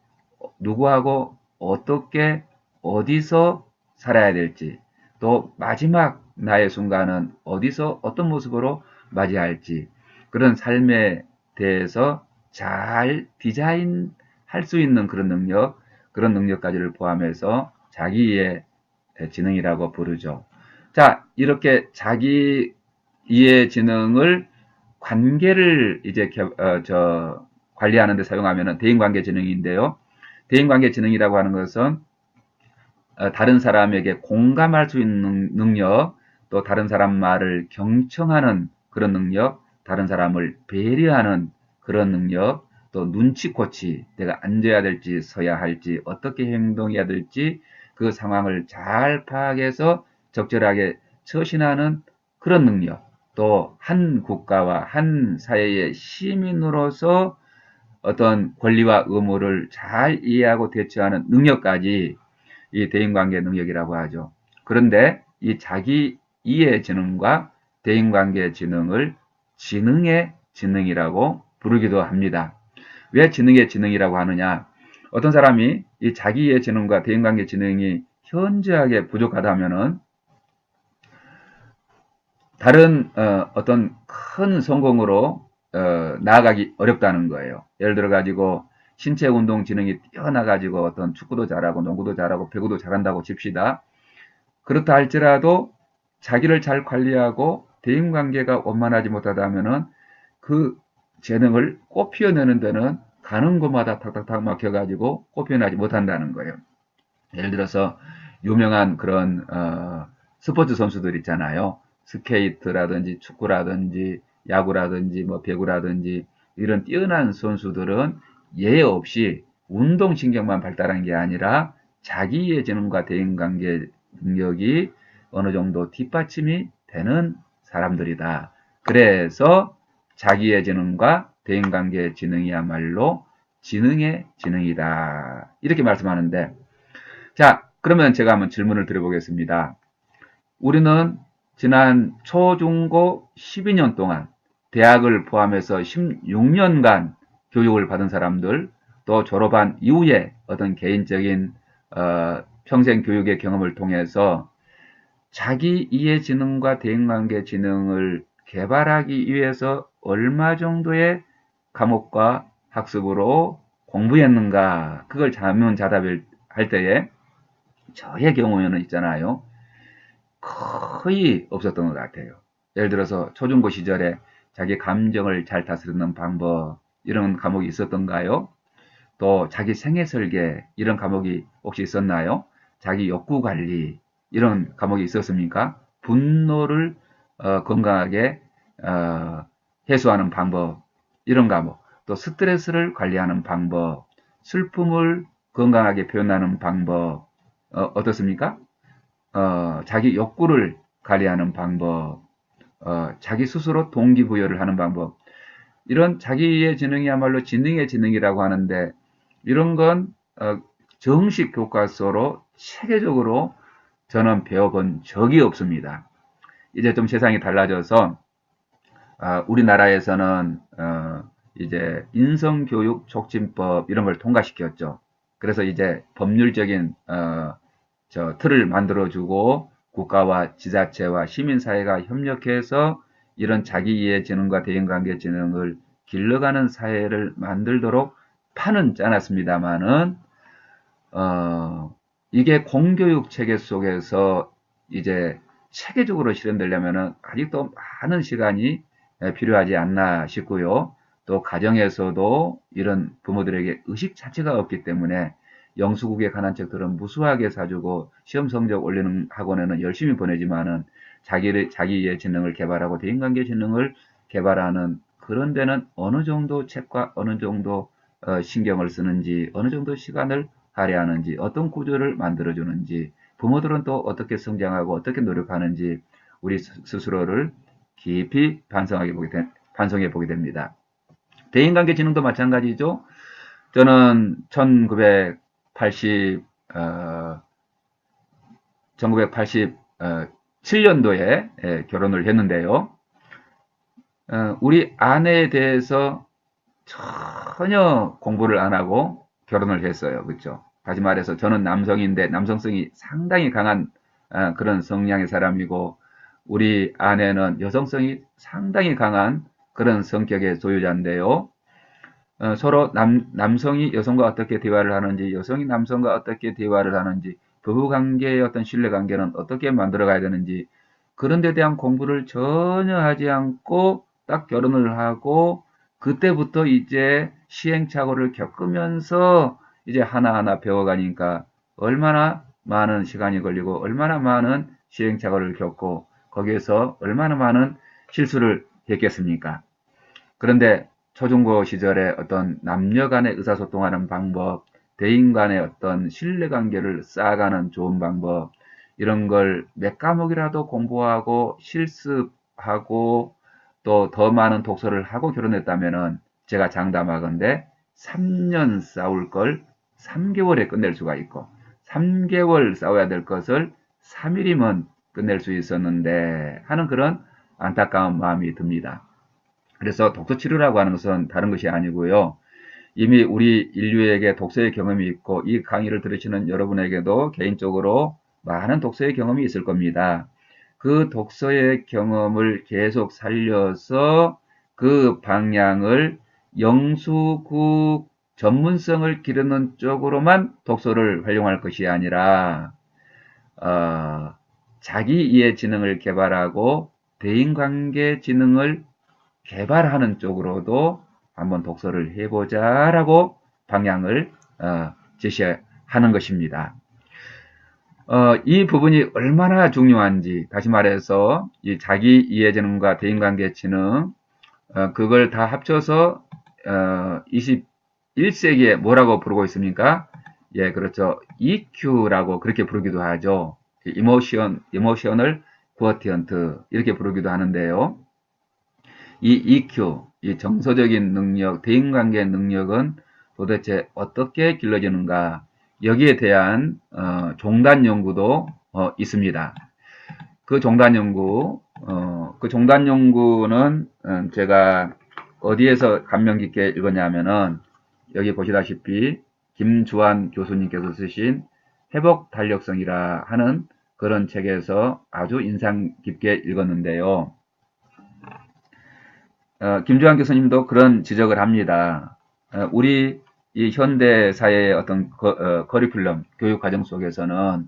누구하고 어떻게 어디서 살아야 될지, 또 마지막 나의 순간은 어디서 어떤 모습으로 맞이할지, 그런 삶에 대해서 잘 디자인할 수 있는 그런 능력까지를 포함해서 자기의 지능이라고 부르죠. 자, 이렇게 자기 이해 지능을 관계를 이제 관리하는 데 사용하면 대인관계 지능인데요. 대인관계 지능이라고 하는 것은 다른 사람에게 공감할 수 있는 능력, 또 다른 사람 말을 경청하는 그런 능력, 다른 사람을 배려하는 그런 능력, 또 눈치코치, 내가 앉아야 될지 서야 할지 어떻게 행동해야 될지 그 상황을 잘 파악해서 적절하게 처신하는 그런 능력, 또 한 국가와 한 사회의 시민으로서 어떤 권리와 의무를 잘 이해하고 대처하는 능력까지 이 대인관계 능력이라고 하죠. 그런데 이 자기 이해 지능과 대인관계 지능을 지능의 지능이라고 부르기도 합니다. 왜 지능의 지능이라고 하느냐? 어떤 사람이 이 자기 이해 지능과 대인관계 지능이 현저하게 부족하다면은 다른 어떤 큰 성공으로 나아가기 어렵다는 거예요. 예를 들어 가지고 신체 운동 지능이 뛰어나가지고 어떤 축구도 잘하고 농구도 잘하고 배구도 잘한다고 칩시다. 그렇다 할지라도 자기를 잘 관리하고 대인관계가 원만하지 못하다면은 그 재능을 꽃피워내는 데는 가는 곳마다 탁탁탁 막혀가지고 꽃피워내지 못한다는 거예요. 예를 들어서 유명한 그런 스포츠 선수들 있잖아요. 스케이트라든지 축구라든지 야구라든지 뭐 배구라든지 이런 뛰어난 선수들은 예외 없이 운동신경만 발달한 게 아니라 자기의 지능과 대인관계 능력이 어느 정도 뒷받침이 되는 사람들이다. 그래서 자기의 지능과 대인관계 지능이야말로 지능의 지능이다. 이렇게 말씀하는데, 자, 그러면 제가 한번 질문을 드려보겠습니다. 우리는 지난 초중고 12년 동안 대학을 포함해서 16년간 교육을 받은 사람들, 또 졸업한 이후에 어떤 개인적인 평생 교육의 경험을 통해서 자기 이해 지능과 대인관계 지능을 개발하기 위해서 얼마 정도의 과목과 학습으로 공부했는가, 그걸 자문자답을 할 때에 저의 경우에는 있잖아요. 거의 없었던 것 같아요. 예를 들어서 초중고 시절에 자기 감정을 잘 다스리는 방법, 이런 과목이 있었던가요? 또 자기 생애 설계, 이런 과목이 혹시 있었나요? 자기 욕구 관리, 이런 과목이 있었습니까? 분노를 건강하게 해소하는 방법, 이런 과목, 또 스트레스를 관리하는 방법, 슬픔을 건강하게 표현하는 방법, 어떻습니까? 자기 욕구를 관리하는 방법, 자기 스스로 동기부여를 하는 방법, 이런 자기의 지능이야말로 지능의 지능이라고 하는데, 이런 건 정식 교과서로 체계적으로 저는 배워본 적이 없습니다. 이제 좀 세상이 달라져서 우리나라에서는 이제 인성교육 촉진법 이런 걸 통과시켰죠. 그래서 이제 법률적인 틀을 만들어주고 국가와 지자체와 시민사회가 협력해서 이런 자기이해 지능과 대인관계 지능을 길러가는 사회를 만들도록 판은 짜놨습니다만은 이게 공교육 체계 속에서 이제 체계적으로 실현되려면은 아직도 많은 시간이 필요하지 않나 싶고요. 또 가정에서도 이런 부모들에게 의식 자체가 없기 때문에 영수국에 관한 책들은 무수하게 사주고 시험 성적 올리는 학원에는 열심히 보내지만은 자기의 지능을 개발하고 대인관계 지능을 개발하는 그런 데는 어느 정도 책과 어느 정도 신경을 쓰는지, 어느 정도 시간을 할애하는지, 어떤 구조를 만들어주는지, 부모들은 또 어떻게 성장하고 어떻게 노력하는지 우리 스스로를 깊이 반성해 보게 됩니다. 대인관계 지능도 마찬가지죠. 저는 1987년도에 결혼을 했는데요. 우리 아내에 대해서 전혀 공부를 안 하고 결혼을 했어요. 그렇죠? 다시 말해서 저는 남성인데 남성성이 상당히 강한 그런 성향의 사람이고, 우리 아내는 여성성이 상당히 강한 그런 성격의 소유자인데요. 서로 남성이 여성과 어떻게 대화를 하는지, 여성이 남성과 어떻게 대화를 하는지, 부부관계의 어떤 신뢰관계는 어떻게 만들어가야 되는지, 그런 데 대한 공부를 전혀 하지 않고 딱 결혼을 하고, 그때부터 이제 시행착오를 겪으면서 이제 하나하나 배워가니까 얼마나 많은 시간이 걸리고 얼마나 많은 시행착오를 겪고 거기에서 얼마나 많은 실수를 했겠습니까? 그런데 초중고 시절에 어떤 남녀 간의 의사소통하는 방법, 대인 간의 어떤 신뢰관계를 쌓아가는 좋은 방법, 이런 걸 몇 과목이라도 공부하고 실습하고 또 더 많은 독서를 하고 결혼했다면은 제가 장담하건대 3년 싸울 걸 3개월에 끝낼 수가 있고, 3개월 싸워야 될 것을 3일이면 끝낼 수 있었는데 하는 그런 안타까운 마음이 듭니다. 그래서 독서 치료라고 하는 것은 다른 것이 아니고요. 이미 우리 인류에게 독서의 경험이 있고, 이 강의를 들으시는 여러분에게도 개인적으로 많은 독서의 경험이 있을 겁니다. 그 독서의 경험을 계속 살려서 그 방향을 영수국 전문성을 기르는 쪽으로만 독서를 활용할 것이 아니라 자기 이해 지능을 개발하고 대인관계 지능을 개발하는 쪽으로도 한번 독서를 해보자라고 방향을 제시하는 것입니다. 이 부분이 얼마나 중요한지, 다시 말해서 이 자기 이해 지능과 대인관계 지능, 그걸 다 합쳐서 21세기에 뭐라고 부르고 있습니까? 예, 그렇죠. EQ라고 그렇게 부르기도 하죠. 이모셔널 쿼티언트 이렇게 부르기도 하는데요. 이 EQ, 이 정서적인 능력, 대인관계 능력은 도대체 어떻게 길러지는가? 여기에 대한 종단 연구도 있습니다. 그 종단 연구는 제가 어디에서 감명 깊게 읽었냐면은 여기 보시다시피 김주환 교수님께서 쓰신 회복 탄력성이라 하는 그런 책에서 아주 인상 깊게 읽었는데요. 김주환 교수님도 그런 지적을 합니다. 우리 이 현대 사회의 어떤 커리큘럼, 교육 과정 속에서는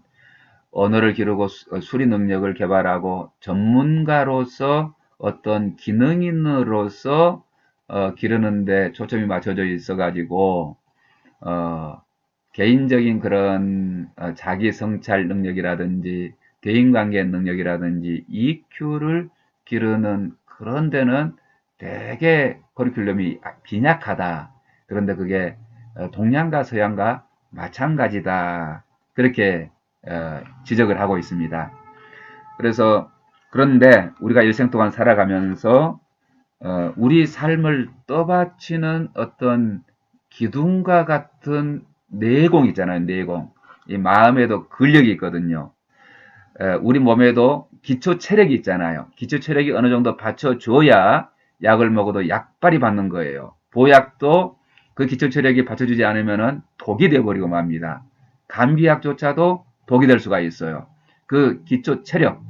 언어를 기르고 수리 능력을 개발하고 전문가로서 어떤 기능인으로서 기르는데 초점이 맞춰져 있어가지고 개인적인 그런 자기 성찰 능력이라든지 대인관계 능력이라든지 EQ를 기르는 그런 데는 되게 커리큘럼이 빈약하다. 그런데 그게 동양과 서양과 마찬가지다. 그렇게 지적을 하고 있습니다. 그래서 그런데 우리가 일생 동안 살아가면서 우리 삶을 떠받치는 어떤 기둥과 같은 내공 있잖아요. 내공. 이 마음에도 근력이 있거든요. 우리 몸에도 기초 체력이 있잖아요. 기초 체력이 어느 정도 받쳐줘야 약을 먹어도 약발이 받는 거예요. 보약도 그 기초 체력이 받쳐주지 않으면 독이 돼버리고 맙니다. 감기약조차도 독이 될 수가 있어요. 그 기초 체력,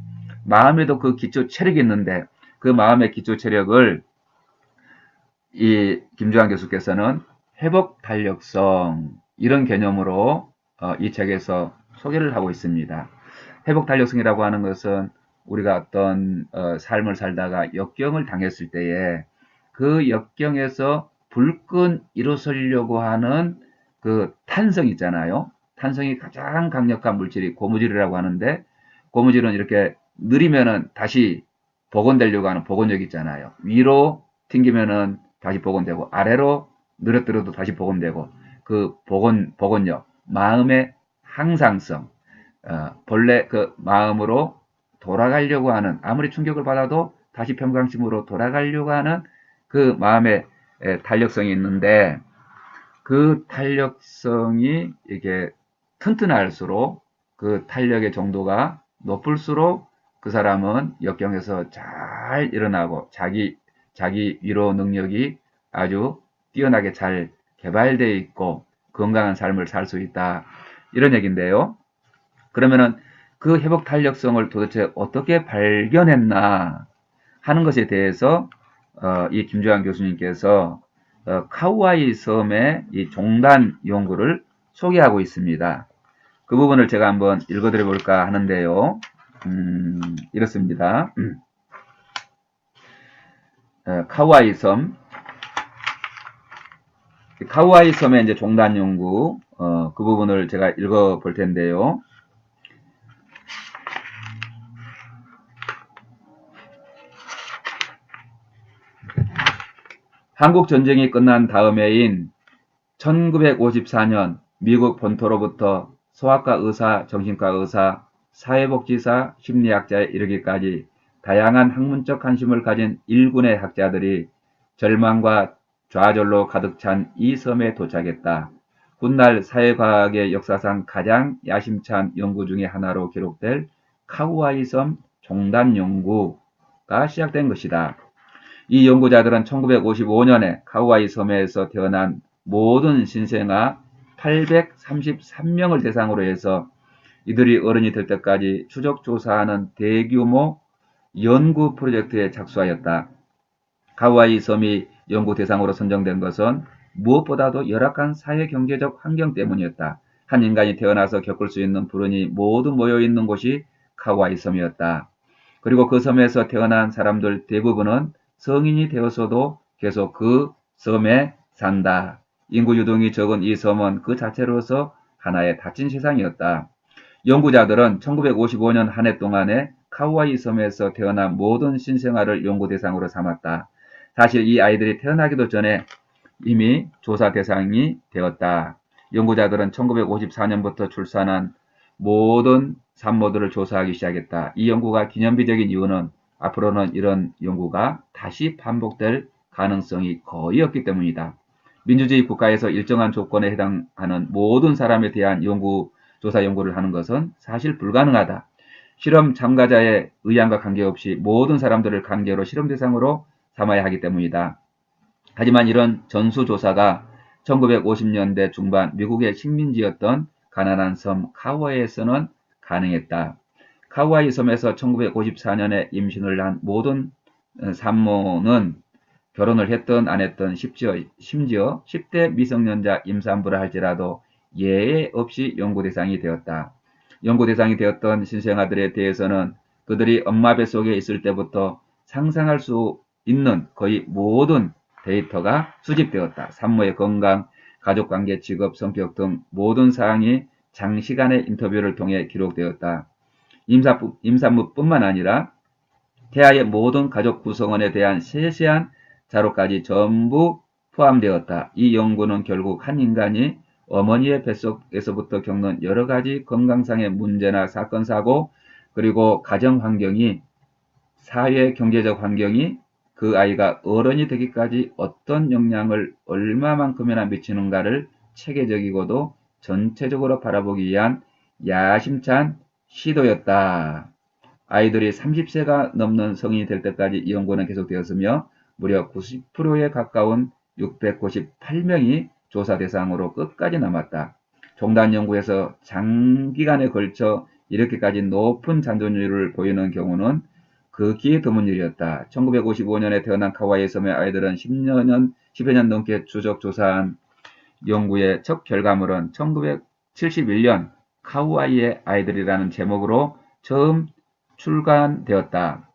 마음에도 그 기초 체력이 있는데 그 마음의 기초 체력을 이 김주환 교수께서는 회복 탄력성 이런 개념으로 이 책에서 소개를 하고 있습니다. 회복 탄력성이라고 하는 것은 우리가 어떤 삶을 살다가 역경을 당했을 때에 그 역경에서 불끈 일어서려고 하는 그 탄성 있잖아요. 탄성이 가장 강력한 물질이 고무줄이라고 하는데 고무줄은 이렇게 느리면은 다시 복원되려고 하는 복원력 있잖아요. 위로 튕기면은 다시 복원되고 아래로 늘어뜨려도 다시 복원되고 그 복원력, 마음의 항상성, 본래 그 마음으로 돌아가려고 하는 아무리 충격을 받아도 다시 평상심으로 돌아가려고 하는 그 마음의 탄력성이 있는데 그 탄력성이 이게 튼튼할수록 그 탄력의 정도가 높을수록 그 사람은 역경에서 잘 일어나고 자기 위로 능력이 아주 뛰어나게 잘 개발되어 있고 건강한 삶을 살 수 있다. 이런 얘기인데요. 그러면은 그 회복 탄력성을 도대체 어떻게 발견했나 하는 것에 대해서 이 김주환 교수님께서 카우아이 섬의 이 종단 연구를 소개하고 있습니다. 그 부분을 제가 한번 읽어드려 볼까 하는데요. 이렇습니다. 카우아이 섬. 카우아이 섬의 이제 종단 연구, 그 부분을 제가 읽어 볼 텐데요. 한국 전쟁이 끝난 다음해인 1954년 미국 본토로부터 소아과 의사, 정신과 의사, 사회복지사, 심리학자에 이르기까지 다양한 학문적 관심을 가진 일군의 학자들이 절망과 좌절로 가득 찬 이 섬에 도착했다. 훗날 사회과학의 역사상 가장 야심찬 연구 중의 하나로 기록될 카우아이 섬 종단 연구가 시작된 것이다. 이 연구자들은 1955년에 카우아이 섬에서 태어난 모든 신생아 833명을 대상으로 해서 이들이 어른이 될 때까지 추적 조사하는 대규모 연구 프로젝트에 착수하였다. 카우아이 섬이 연구 대상으로 선정된 것은 무엇보다도 열악한 사회 경제적 환경 때문이었다. 한 인간이 태어나서 겪을 수 있는 불운이 모두 모여있는 곳이 카우아이 섬이었다. 그리고 그 섬에서 태어난 사람들 대부분은 성인이 되어서도 계속 그 섬에 산다. 인구 유동이 적은 이 섬은 그 자체로서 하나의 닫힌 세상이었다. 연구자들은 1955년 한 해 동안에 카우아이 섬에서 태어난 모든 신생아를 연구 대상으로 삼았다. 사실 이 아이들이 태어나기도 전에 이미 조사 대상이 되었다. 연구자들은 1954년부터 출산한 모든 산모들을 조사하기 시작했다. 이 연구가 기념비적인 이유는 앞으로는 이런 연구가 다시 반복될 가능성이 거의 없기 때문이다. 민주주의 국가에서 일정한 조건에 해당하는 모든 사람에 대한 조사 연구를 하는 것은 사실 불가능하다. 실험 참가자의 의향과 관계없이 모든 사람들을 강제로 실험 대상으로 삼아야 하기 때문이다. 하지만 이런 전수조사가 1950년대 중반 미국의 식민지였던 가난한 섬 카우아이에서는 가능했다. 카우아이 섬에서 1954년에 임신을 한 모든 산모는 결혼을 했든 안 했든 심지어 10대 미성년자 임산부라 할지라도 예외 없이 연구 대상이 되었다. 연구 대상이 되었던 신생아들에 대해서는 그들이 엄마 뱃속에 있을 때부터 상상할 수 있는 거의 모든 데이터가 수집되었다. 산모의 건강, 가족관계, 직업, 성격 등 모든 사항이 장시간의 인터뷰를 통해 기록되었다. 임산부뿐만 아니라 태아의 모든 가족 구성원에 대한 세세한 자료까지 전부 포함되었다. 이 연구는 결국 한 인간이 어머니의 뱃속에서부터 겪는 여러 가지 건강상의 문제나 사건, 사고, 그리고 가정 환경이, 사회 경제적 환경이 그 아이가 어른이 되기까지 어떤 영향을 얼마만큼이나 미치는가를 체계적이고도 전체적으로 바라보기 위한 야심찬 시도였다. 아이들이 30세가 넘는 성인이 될 때까지 이 연구는 계속되었으며 무려 90%에 가까운 698명이 조사 대상으로 끝까지 남았다. 종단 연구에서 장기간에 걸쳐 이렇게까지 높은 잔존율을 보이는 경우는 극히 드문 일이었다. 1955년에 태어난 카와이 섬의 아이들은 10여 년 넘게 추적 조사한 연구의 첫 결과물은 1971년 카우아이의 아이들이라는 제목으로 처음 출간되었다.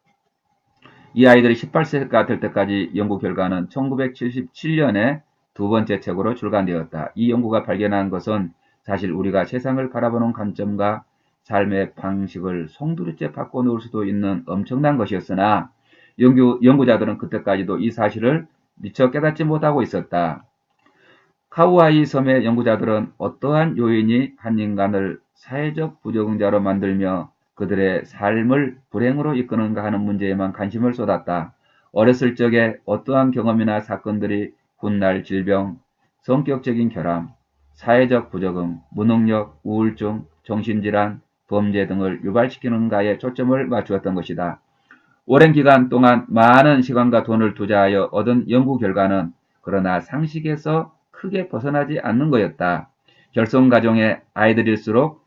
이 아이들이 18세가 될 때까지 연구 결과는 1977년에 두 번째 책으로 출간되었다. 이 연구가 발견한 것은 사실 우리가 세상을 바라보는 관점과 삶의 방식을 송두리째 바꿔놓을 수도 있는 엄청난 것이었으나 연구자들은 그때까지도 이 사실을 미처 깨닫지 못하고 있었다. 카우아이 섬의 연구자들은 어떠한 요인이 한 인간을 사회적 부적응자로 만들며 그들의 삶을 불행으로 이끄는가 하는 문제에만 관심을 쏟았다. 어렸을 적에 어떠한 경험이나 사건들이 훗날 질병, 성격적인 결함, 사회적 부적응, 무능력, 우울증, 정신질환, 범죄 등을 유발시키는가에 초점을 맞추었던 것이다. 오랜 기간 동안 많은 시간과 돈을 투자하여 얻은 연구 결과는 그러나 상식에서 크게 벗어나지 않는 거였다. 결손가정의 아이들일수록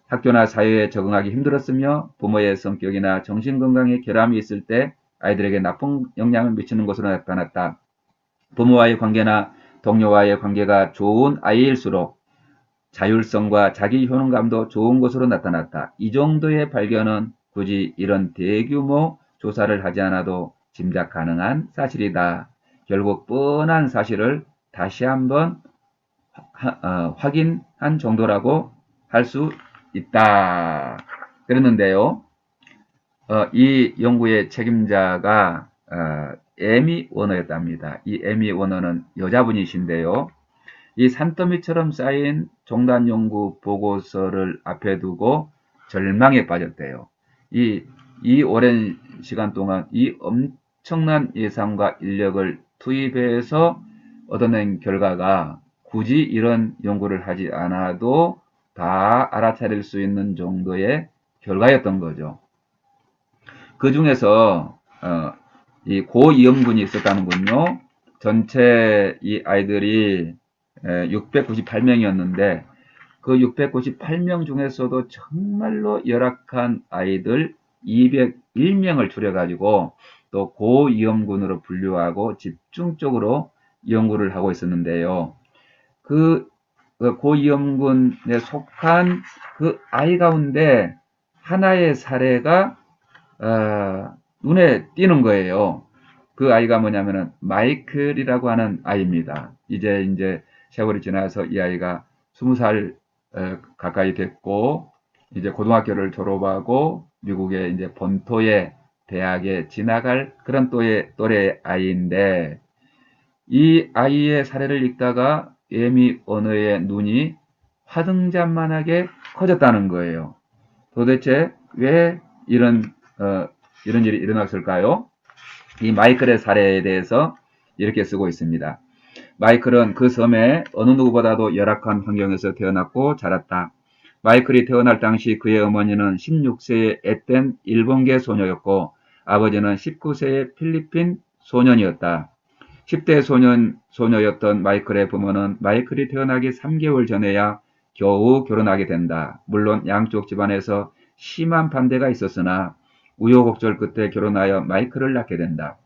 학교나 사회에 적응하기 힘들었으며 부모의 성격이나 정신건강에 결함이 있을 때 아이들에게 나쁜 영향을 미치는 것으로 나타났다. 부모와의 관계나 동료와의 관계가 좋은 아이일수록 자율성과 자기 효능감도 좋은 것으로 나타났다. 이 정도의 발견은 굳이 이런 대규모 조사를 하지 않아도 짐작 가능한 사실이다. 결국 뻔한 사실을 다시 한번 확인한 정도라고 할 수 있다. 그랬는데요. 이 연구의 책임자가 에미 워너였답니다. 이 에미 워너는 여자분이신데요. 이 산더미처럼 쌓인 종단 연구 보고서를 앞에 두고 절망에 빠졌대요. 이 오랜 시간 동안 이 엄청난 예산과 인력을 투입해서 얻어낸 결과가 굳이 이런 연구를 하지 않아도 다 알아차릴 수 있는 정도의 결과였던 거죠. 그 중에서 이 고위험군이 있었다는군요. 전체 이 아이들이 698명이었는데 그 698명 중에서도 정말로 열악한 아이들 201명을 추려가지고 또 고위험군으로 분류하고 집중적으로 연구를 하고 있었는데요. 그 고위험군에 속한 그 아이 가운데 하나의 사례가 눈에 띄는 거예요. 그 아이가 뭐냐면은 마이클이라고 하는 아이입니다. 이제 세월이 지나서 이 아이가 20살 가까이 됐고 이제 고등학교를 졸업하고 미국의 이제 본토의 대학에 진학할 그런 또래 아이인데 이 아이의 사례를 읽다가 에미 어너의 눈이 화등잔만하게 커졌다는 거예요. 도대체 왜 이런 일이 일어났을까요? 이 마이클의 사례에 대해서 이렇게 쓰고 있습니다. 마이클은 그 섬에 어느 누구보다도 열악한 환경에서 태어났고 자랐다. 마이클이 태어날 당시 그의 어머니는 16세의 앳된 일본계 소녀였고 아버지는 19세의 필리핀 소년이었다. 10대 소녀였던 마이클의 부모는 마이클이 태어나기 3개월 전에야 겨우 결혼하게 된다. 물론 양쪽 집안에서 심한 반대가 있었으나 우여곡절 끝에 결혼하여 마이클을 낳게 된다.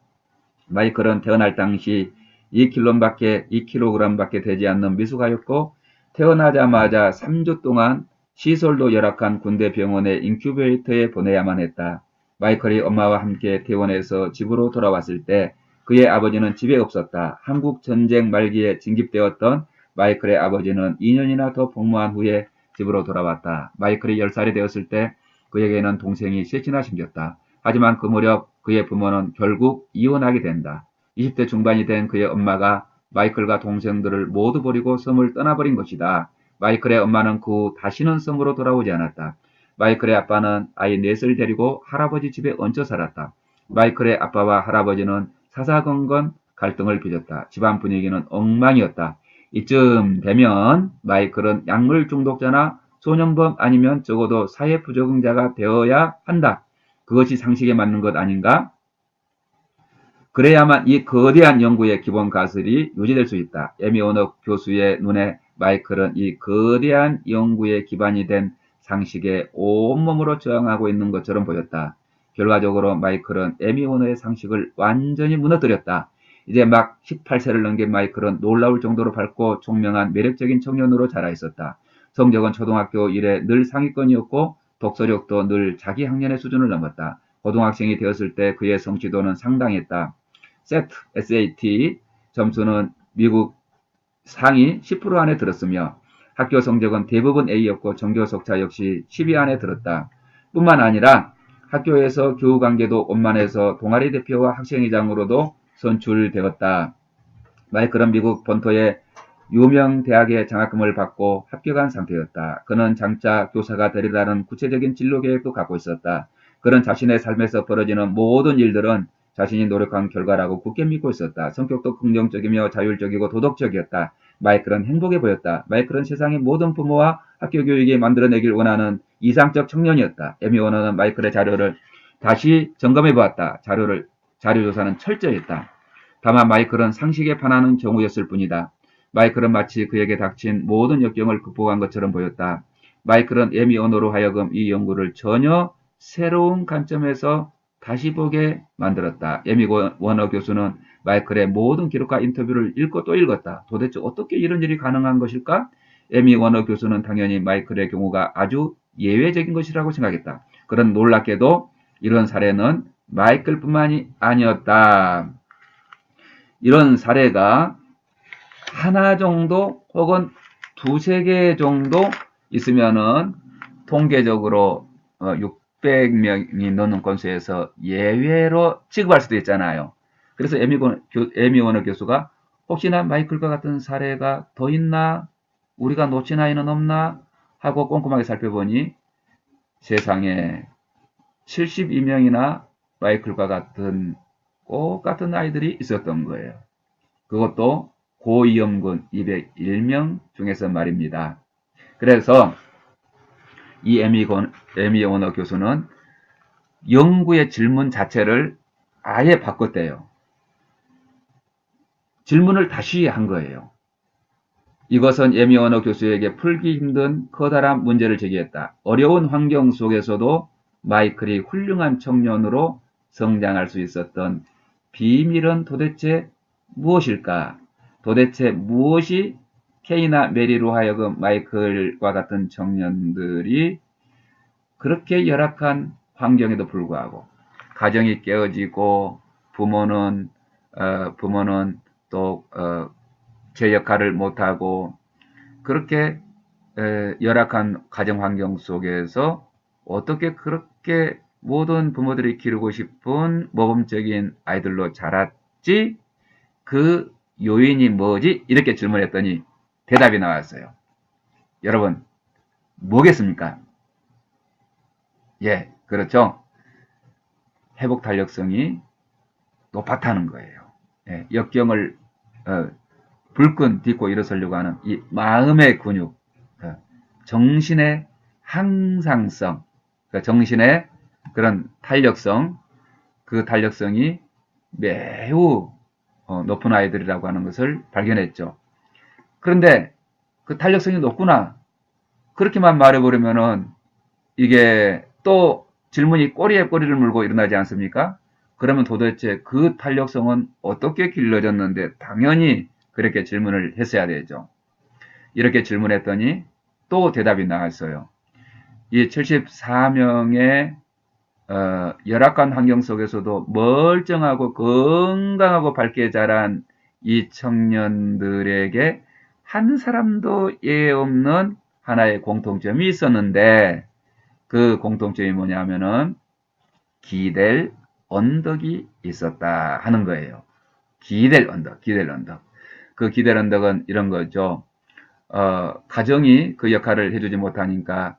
마이클은 태어날 당시 2kg밖에 되지 않는 미숙아였고 태어나자마자 3주 동안 시설도 열악한 군대 병원의 인큐베이터에 보내야만 했다. 마이클이 엄마와 함께 퇴원해서 집으로 돌아왔을 때 그의 아버지는 집에 없었다. 한국 전쟁 말기에 징집되었던 마이클의 아버지는 2년이나 더 복무한 후에 집으로 돌아왔다. 마이클이 10살이 되었을 때 그에게는 동생이 셋이나 생겼다. 하지만 그 무렵 그의 부모는 결국 이혼하게 된다. 20대 중반이 된 그의 엄마가 마이클과 동생들을 모두 버리고 섬을 떠나버린 것이다. 마이클의 엄마는 그 후 다시는 섬으로 돌아오지 않았다. 마이클의 아빠는 아이 넷을 데리고 할아버지 집에 얹혀 살았다. 마이클의 아빠와 할아버지는 사사건건 갈등을 빚었다. 집안 분위기는 엉망이었다. 이쯤 되면 마이클은 약물 중독자나 소년범 아니면 적어도 사회 부적응자가 되어야 한다. 그것이 상식에 맞는 것 아닌가? 그래야만 이 거대한 연구의 기본 가설이 유지될 수 있다. 에미 오너 교수의 눈에 마이클은 이 거대한 연구의 기반이 된 상식에 온몸으로 저항하고 있는 것처럼 보였다. 결과적으로 마이클은 에미 오너의 상식을 완전히 무너뜨렸다. 이제 막 18세를 넘긴 마이클은 놀라울 정도로 밝고 총명한 매력적인 청년으로 자라 있었다. 성적은 초등학교 이래 늘 상위권이었고 독서력도 늘 자기 학년의 수준을 넘었다. 고등학생이 되었을 때 그의 성취도는 상당했다. SAT 점수는 미국 상위 10% 안에 들었으며 학교 성적은 대부분 A였고 전교 속차 역시 10위 안에 들었다. 뿐만 아니라 학교에서 교우관계도 원만해서 동아리 대표와 학생회장으로도 선출되었다. 마이클은 미국 본토의 유명 대학의 장학금을 받고 합격한 상태였다. 그는 장차 교사가 되리라는 구체적인 진로 계획도 갖고 있었다. 그는 자신의 삶에서 벌어지는 모든 일들은 자신이 노력한 결과라고 굳게 믿고 있었다. 성격도 긍정적이며 자율적이고 도덕적이었다. 마이클은 행복해 보였다. 마이클은 세상의 모든 부모와 학교 교육이 만들어내길 원하는 이상적 청년이었다. 에미 워너는 마이클의 자료를 다시 점검해 보았다. 자료 조사는 철저했다. 다만 마이클은 상식에 반하는 경우였을 뿐이다. 마이클은 마치 그에게 닥친 모든 역경을 극복한 것처럼 보였다. 마이클은 에미 오너로 하여금 이 연구를 전혀 새로운 관점에서 다시 보게 만들었다. 에미 워너 교수는 마이클의 모든 기록과 인터뷰를 읽고 또 읽었다. 도대체 어떻게 이런 일이 가능한 것일까? 에미 워너 교수는 당연히 마이클의 경우가 아주 예외적인 것이라고 생각했다. 그런 놀랍게도 이런 사례는 마이클뿐만이 아니었다. 이런 사례가 하나 정도 혹은 두세 개 정도 있으면은 통계적으로 600명이 넘는 건수에서 예외로 취급할 수도 있잖아요. 그래서 에미 워너 교수가 혹시나 마이클과 같은 사례가 더 있나? 우리가 놓친 아이는 없나? 하고 꼼꼼하게 살펴보니 세상에 72명이나 마이클과 같은 똑같은 아이들이 있었던 거예요. 그것도 고위험군 201명 중에서 말입니다. 그래서 이 에미 오너 교수는 연구의 질문 자체를 아예 바꿨대요. 질문을 다시 한 거예요. 이것은 에미 오너 교수에게 풀기 힘든 커다란 문제를 제기했다. 어려운 환경 속에서도 마이클이 훌륭한 청년으로 성장할 수 있었던 비밀은 도대체 무엇일까? 도대체 무엇이 케이나 메리로 하여금 마이클과 같은 청년들이 그렇게 열악한 환경에도 불구하고 가정이 깨어지고 부모는 또 제 역할을 못하고 그렇게 열악한 가정 환경 속에서 어떻게 그렇게 모든 부모들이 기르고 싶은 모범적인 아이들로 자랐지? 그 요인이 뭐지? 이렇게 질문했더니 대답이 나왔어요. 여러분, 뭐겠습니까? 예, 그렇죠. 회복 탄력성이 높았다는 거예요. 예, 역경을 불끈 딛고 일어서려고 하는 이 마음의 근육, 정신의 항상성, 정신의 그런 탄력성, 그 탄력성이 매우 높은 아이들이라고 하는 것을 발견했죠. 그런데 그 탄력성이 높구나. 그렇게만 말해버리면은 이게 또 질문이 꼬리에 꼬리를 물고 일어나지 않습니까? 그러면 도대체 그 탄력성은 어떻게 길러졌는데 당연히 그렇게 질문을 했어야 되죠. 이렇게 질문했더니 또 대답이 나왔어요. 이 74명의 열악한 환경 속에서도 멀쩡하고 건강하고 밝게 자란 이 청년들에게 한 사람도 예 없는 하나의 공통점이 있었는데 그 공통점이 뭐냐면은 기댈 언덕이 있었다 하는 거예요. 기댈 언덕, 기댈 언덕. 그 기댈 언덕은 이런 거죠. 가정이 그 역할을 해주지 못하니까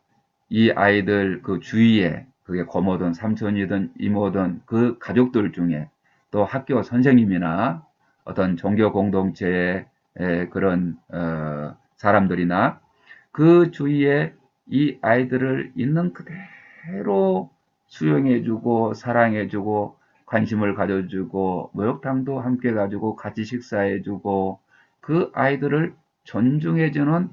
이 아이들 그 주위에 그게 고모든 삼촌이든 이모든 그 가족들 중에 또 학교 선생님이나 어떤 종교 공동체의 그런 사람들이나 그 주위에 이 아이들을 있는 그대로 수용해주고 사랑해주고 관심을 가져주고 목욕탕도 함께 가지고 같이 식사해주고 그 아이들을 존중해주는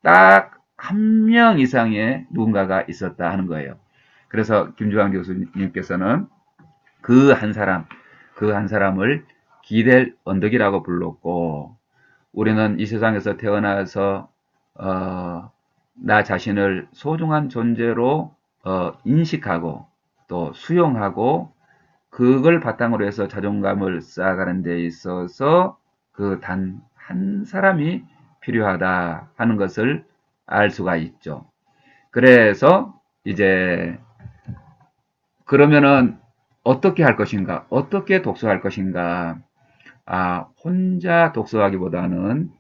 딱 한 명 이상의 누군가가 있었다 하는 거예요. 그래서 김주환 교수님께서는 그 한 사람을 기댈 언덕이라고 불렀고, 우리는 이 세상에서 태어나서 나 자신을 소중한 존재로 인식하고 또 수용하고 그걸 바탕으로 해서 자존감을 쌓아가는 데 있어서 그 단 한 사람이 필요하다 하는 것을 알 수가 있죠. 그래서 이제 그러면은 어떻게 할 것인가? 어떻게 독서할 것인가? 혼자 독서하기보다는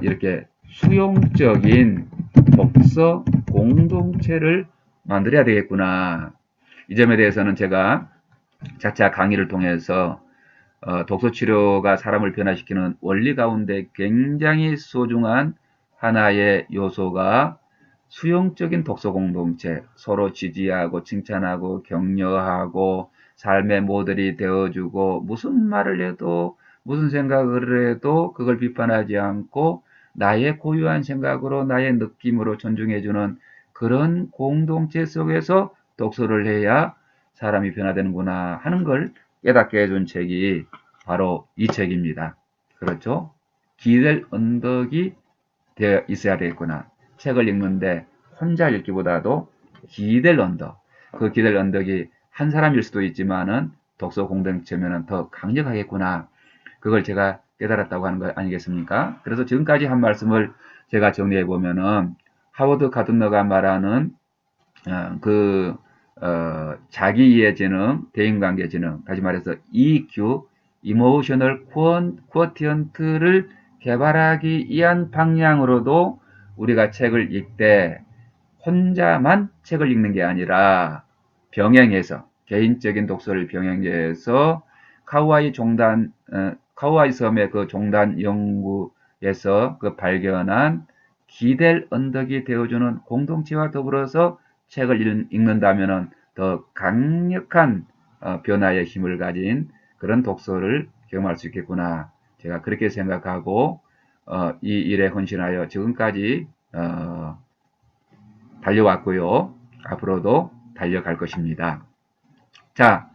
이렇게 수용적인 독서 공동체를 만들어야 되겠구나. 이 점에 대해서는 제가 자차 강의를 통해서 독서 치료가 사람을 변화시키는 원리 가운데 굉장히 소중한 하나의 요소가 수용적인 독서 공동체, 서로 지지하고 칭찬하고 격려하고 삶의 모델이 되어주고 무슨 말을 해도 무슨 생각을 해도 그걸 비판하지 않고 나의 고유한 생각으로 나의 느낌으로 존중해주는 그런 공동체 속에서 독서를 해야 사람이 변화되는구나 하는 걸 깨닫게 해준 책이 바로 이 책입니다. 그렇죠? 기댈 언덕이 되어 있어야 되겠구나. 책을 읽는데 혼자 읽기보다도 기댈 언덕, 그 기댈 언덕이 한 사람일 수도 있지만은 독서 공동체면은 더 강력하겠구나. 그걸 제가 깨달았다고 하는 거 아니겠습니까? 그래서 지금까지 한 말씀을 제가 정리해 보면은 하워드 가든너가 말하는 자기 이해 지능, 대인관계 지능, 다시 말해서 EQ, Emotional Quotient를 개발하기 위한 방향으로도 우리가 책을 읽되 혼자만 책을 읽는 게 아니라 병행해서 개인적인 독서를 병행해서 카우아이 섬의 그 종단 연구에서 그 발견한 기댈 언덕이 되어주는 공동체와 더불어서 책을 읽는다면 더 강력한 변화의 힘을 가진 그런 독서를 경험할 수 있겠구나. 제가 그렇게 생각하고 이 일에 헌신하여 지금까지 달려왔고요. 앞으로도 달려갈 것입니다. 자,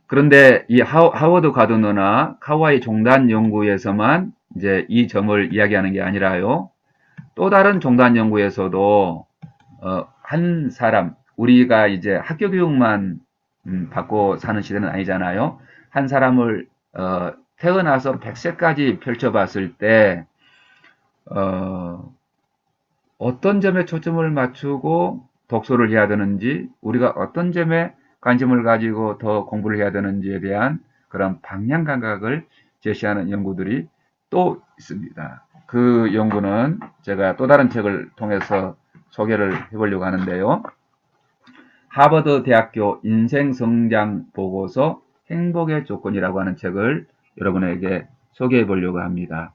그런데 이 하워드 가드너나 카와이 종단 연구에서만 이제 이 점을 이야기하는 게 아니라요. 또 다른 종단 연구에서도 한 사람, 우리가 이제 학교 교육만 받고 사는 시대는 아니잖아요. 한 사람을 태어나서 100세까지 펼쳐봤을 때 어떤 점에 초점을 맞추고 독서를 해야 되는지, 우리가 어떤 점에 관심을 가지고 더 공부를 해야 되는지에 대한 그런 방향 감각을 제시하는 연구들이 또 있습니다. 그 연구는 제가 또 다른 책을 통해서 소개를 해보려고 하는데요. 하버드 대학교 인생성장 보고서 행복의 조건이라고 하는 책을 여러분에게 소개해 보려고 합니다.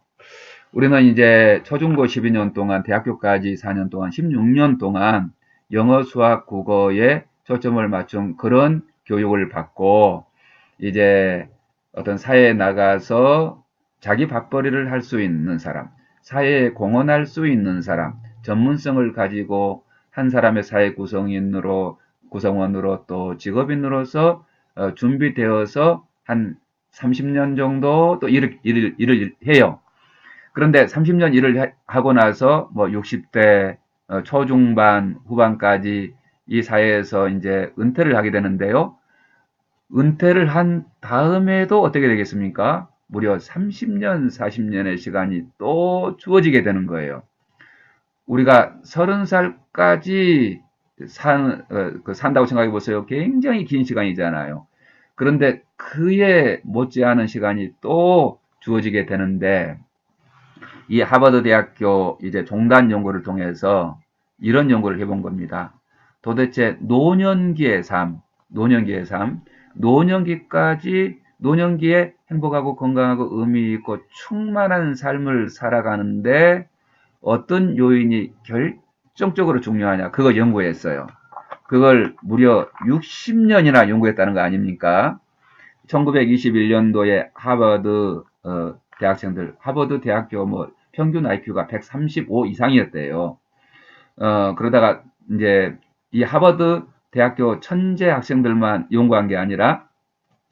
우리는 이제 초중고 12년 동안, 대학교까지 4년 동안, 16년 동안 영어, 수학, 국어에 초점을 맞춘 그런 교육을 받고, 이제 어떤 사회에 나가서 자기 밥벌이를 할 수 있는 사람, 사회에 공헌할 수 있는 사람, 전문성을 가지고 한 사람의 사회 구성원으로 또 직업인으로서 준비되어서 한 30년 정도 또 일을 해요. 그런데 30년 일을 하고 나서 뭐 60대 초중반 후반까지 이 사회에서 이제 은퇴를 하게 되는데요. 은퇴를 한 다음에도 어떻게 되겠습니까? 무려 30년, 40년의 시간이 또 주어지게 되는 거예요. 우리가 30살까지 산다고 생각해 보세요. 굉장히 긴 시간이잖아요. 그런데 그에 못지않은 시간이 또 주어지게 되는데, 이 하버드 대학교 이제 종단 연구를 통해서 이런 연구를 해본 겁니다. 도대체 노년기의 삶, 노년기에 행복하고 건강하고 의미 있고 충만한 삶을 살아가는데 어떤 요인이 결정적으로 중요하냐, 그거 연구했어요. 그걸 무려 60년이나 연구했다는 거 아닙니까? 1921년도에 하버드 대학생들, 하버드 대학교 뭐 평균 IQ가 135 이상이었대요. 그러다가 이제 이 하버드 대학교 천재 학생들만 연구한 게 아니라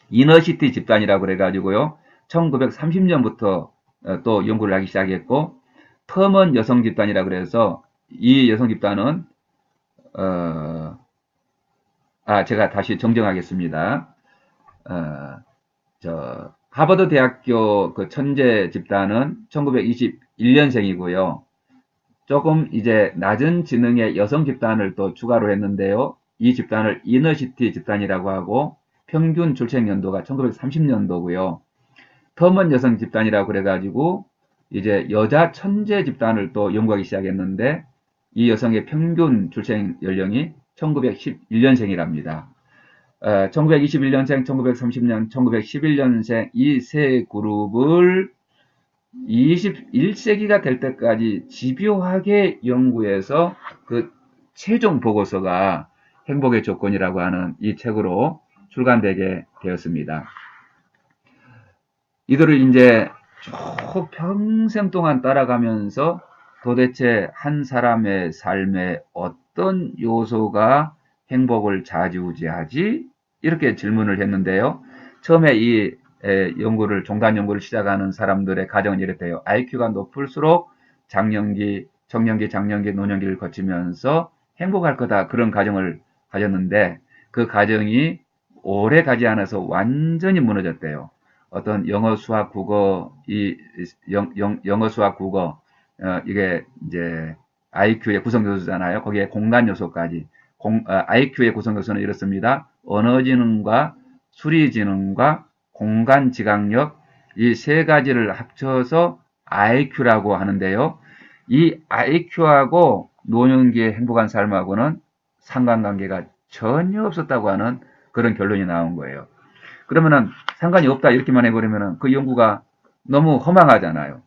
이너시티 집단이라고 그래가지고요. 1930년부터 또 연구를 하기 시작했고, 터먼 여성 집단이라고 그래서 이 여성 집단은 제가 다시 정정하겠습니다. 하버드 대학교 그 천재 집단은 1921년생이고요. 조금 이제 낮은 지능의 여성 집단을 또 추가로 했는데요. 이 집단을 이너시티 집단이라고 하고 평균 출생 연도가 1930년도고요. 터먼 여성 집단이라고 그래가지고 이제 여자 천재 집단을 또 연구하기 시작했는데 이 여성의 평균 출생 연령이 1911년생이랍니다. 1921년생, 1930년, 1911년생 이 세 그룹을 21세기가 될 때까지 집요하게 연구해서 그 최종 보고서가 행복의 조건이라고 하는 이 책으로 출간되게 되었습니다. 이들을 이제 쭉 평생 동안 따라가면서 도대체 한 사람의 삶에 어떤 요소가 행복을 좌지우지하지? 이렇게 질문을 했는데요. 처음에 이 종단 연구를 시작하는 사람들의 가정은 이랬대요. IQ가 높을수록 장년기, 청년기, 장년기, 노년기를 거치면서 행복할 거다. 그런 가정을 가졌는데 그 가정이 오래 가지 않아서 완전히 무너졌대요. 어떤 영어, 수학, 국어, 영어, 수학, 국어, 이게 이제 IQ의 구성 요소잖아요. 거기에 공간 요소까지. IQ의 구성 요소는 이렇습니다. 언어 지능과 수리 지능과 공간 지각력, 이 세 가지를 합쳐서 IQ라고 하는데요. 이 IQ하고 노년기의 행복한 삶하고는 상관관계가 전혀 없었다고 하는 그런 결론이 나온 거예요. 그러면은 상관이 없다 이렇게만 해버리면은 그 연구가 너무 허망하잖아요.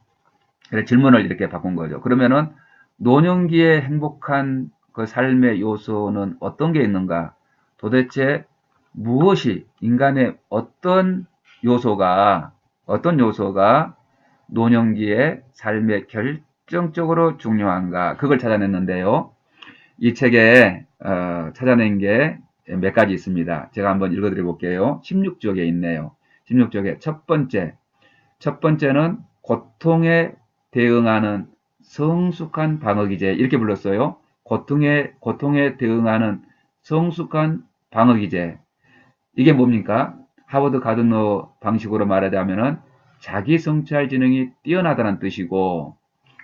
그래서 질문을 이렇게 바꾼 거죠. 그러면은 노년기의 행복한 그 삶의 요소는 어떤 게 있는가? 도대체 무엇이 인간의 어떤 요소가 노년기의 삶에 결정적으로 중요한가? 그걸 찾아냈는데요. 이 책에 찾아낸 게 몇 가지 있습니다. 제가 한번 읽어드려 볼게요. 16쪽에 있네요. 16쪽에 첫 번째는 고통에 대응하는 성숙한 방어기제 이렇게 불렀어요. 고통에 대응하는 성숙한 방어기제. 이게 뭡니까? 하버드 가든너 방식으로 말하자면은 자기 성찰 지능이 뛰어나다는 뜻이고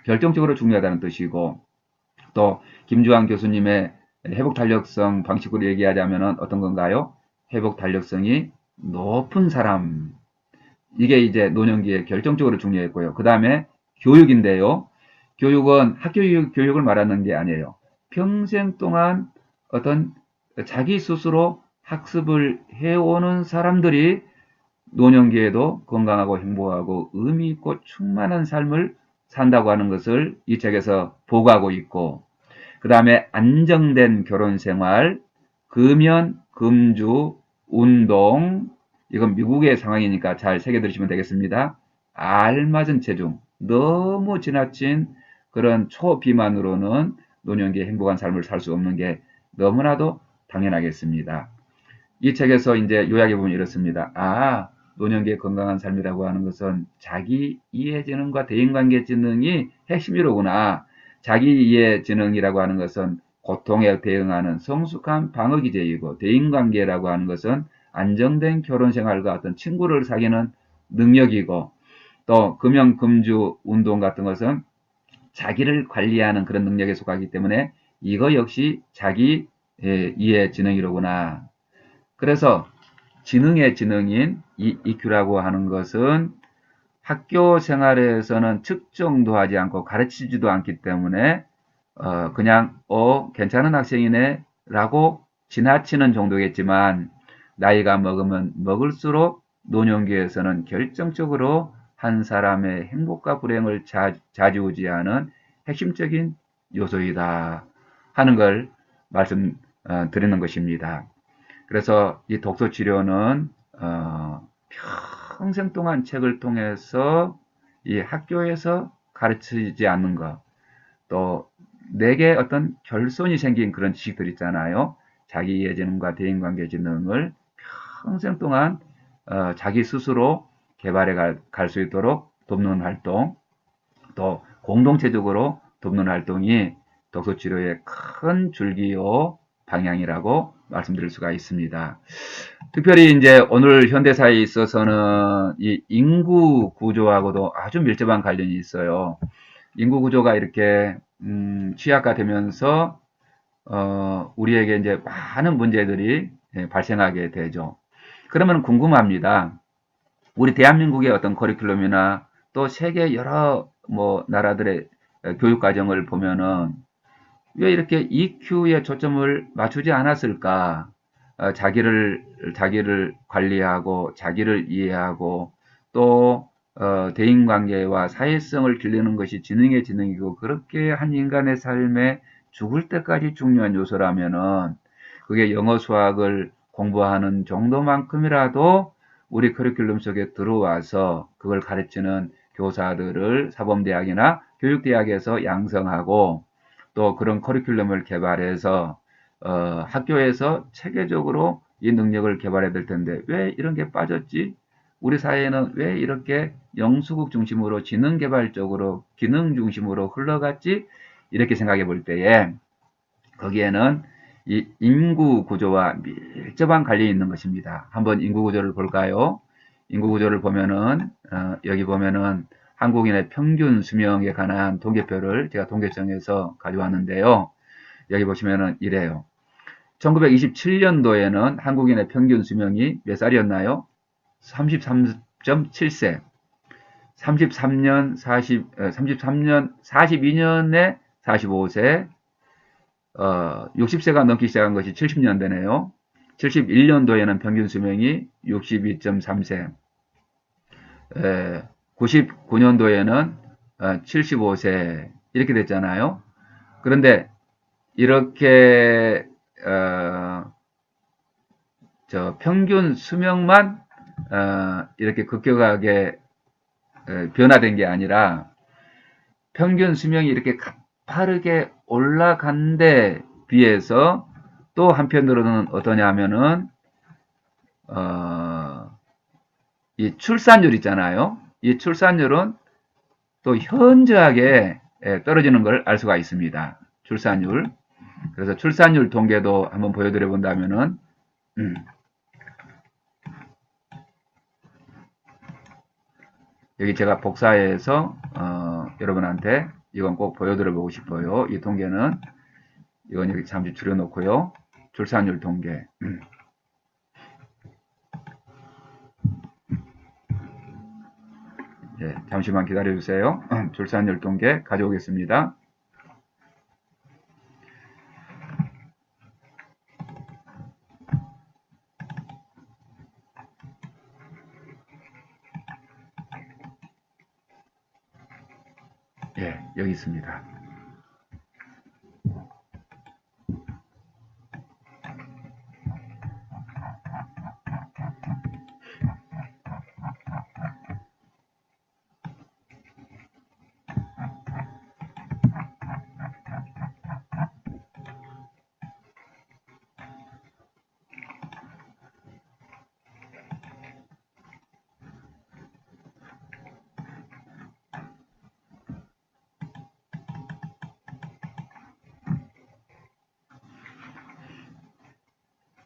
결정적으로 중요하다는 뜻이고 또 김주환 교수님의 회복 탄력성 방식으로 얘기하자면은 어떤 건가요? 회복 탄력성이 높은 사람. 이게 이제 노년기에 결정적으로 중요했고요. 그 다음에 교육인데요. 교육은 학교 교육을 말하는 게 아니에요. 평생 동안 어떤 자기 스스로 학습을 해오는 사람들이 노년기에도 건강하고 행복하고 의미 있고 충만한 삶을 산다고 하는 것을 이 책에서 보고하고 있고, 그 다음에 안정된 결혼 생활, 금연, 금주, 운동, 이건 미국의 상황이니까 잘 새겨두시면 되겠습니다. 알맞은 체중, 너무 지나친 그런 초비만으로는 노년기에 행복한 삶을 살 수 없는 게 너무나도 당연하겠습니다. 이 책에서 이제 요약해 보면 이렇습니다. 노년기의 건강한 삶이라고 하는 것은 자기 이해 지능과 대인관계 지능이 핵심이로구나. 자기 이해 지능이라고 하는 것은 고통에 대응하는 성숙한 방어 기제이고, 대인관계라고 하는 것은 안정된 결혼 생활과 어떤 친구를 사귀는 능력이고, 또 금연, 금주, 운동 같은 것은 자기를 관리하는 그런 능력에 속하기 때문에 이거 역시 자기 이해 지능이로구나. 그래서 지능의 지능인 이 EQ라고 하는 것은 학교 생활에서는 측정도 하지 않고 가르치지도 않기 때문에 그냥 괜찮은 학생이네 라고 지나치는 정도겠지만, 나이가 먹으면 먹을수록 노년기에서는 결정적으로 한 사람의 행복과 불행을 좌지우지하는 핵심적인 요소이다 하는 걸 말씀드리는 것입니다. 그래서 이 독서 치료는 평생 동안 책을 통해서 이 학교에서 가르치지 않는 것, 또 내게 어떤 결손이 생긴 그런 지식들 있잖아요. 자기 이해 지능과 대인관계 지능을 평생 동안 자기 스스로 개발해 갈 수 있도록 돕는 활동, 또 공동체적으로 돕는 활동이 독서 치료의 큰 줄기요 방향이라고 말씀드릴 수가 있습니다. 특별히 이제 오늘 현대사에 있어서는 이 인구 구조하고도 아주 밀접한 관련이 있어요. 인구 구조가 이렇게 취약화되면서 우리에게 이제 많은 문제들이 발생하게 되죠. 그러면 궁금합니다. 우리 대한민국의 어떤 커리큘럼이나 또 세계 여러 나라들의 교육 과정을 보면은 왜 이렇게 EQ에 초점을 맞추지 않았을까? 자기를 관리하고 자기를 이해하고 또 대인관계와 사회성을 기르는 것이 지능의 지능이고, 그렇게 한 인간의 삶에 죽을 때까지 중요한 요소라면은 그게 영어 수학을 공부하는 정도만큼이라도 우리 커리큘럼 속에 들어와서 그걸 가르치는 교사들을 사범대학이나 교육대학에서 양성하고, 또 그런 커리큘럼을 개발해서 학교에서 체계적으로 이 능력을 개발해야 될 텐데 왜 이런 게 빠졌지? 우리 사회는 왜 이렇게 영수국 중심으로 지능 개발적으로 기능 중심으로 흘러갔지? 이렇게 생각해 볼 때에 거기에는 이 인구 구조와 밀접한 관련이 있는 것입니다. 한번 인구 구조를 볼까요? 인구 구조를 보면은 여기 보면은 한국인의 평균 수명에 관한 통계표를 제가 통계청에서 가져왔는데요. 여기 보시면은 이래요. 1927년도에는 한국인의 평균 수명이 몇 살이었나요? 33.7세. 42년에 45세, 60세가 넘기 시작한 것이 70년대네요. 71년도에는 평균 수명이 62.3세, 99년도에는 75세 이렇게 됐잖아요. 그런데 이렇게 평균 수명만 이렇게 급격하게 변화된 게 아니라 평균 수명이 이렇게 가파르게 올라간 데 비해서 또 한편으로는 어떠냐 하면은 이 출산율 있잖아요. 이 출산율은 또 현저하게 떨어지는 걸 알 수가 있습니다. 출산율. 그래서 출산율 통계도 한번 보여드려 본다면은 여기 제가 복사해서 여러분한테 이건 꼭 보여드려 보고 싶어요. 이 통계는 이건 여기 잠시 줄여놓고요. 출산율 통계. 예, 잠시만 기다려주세요. 출산율 통계 가져오겠습니다. 예, 여기 있습니다.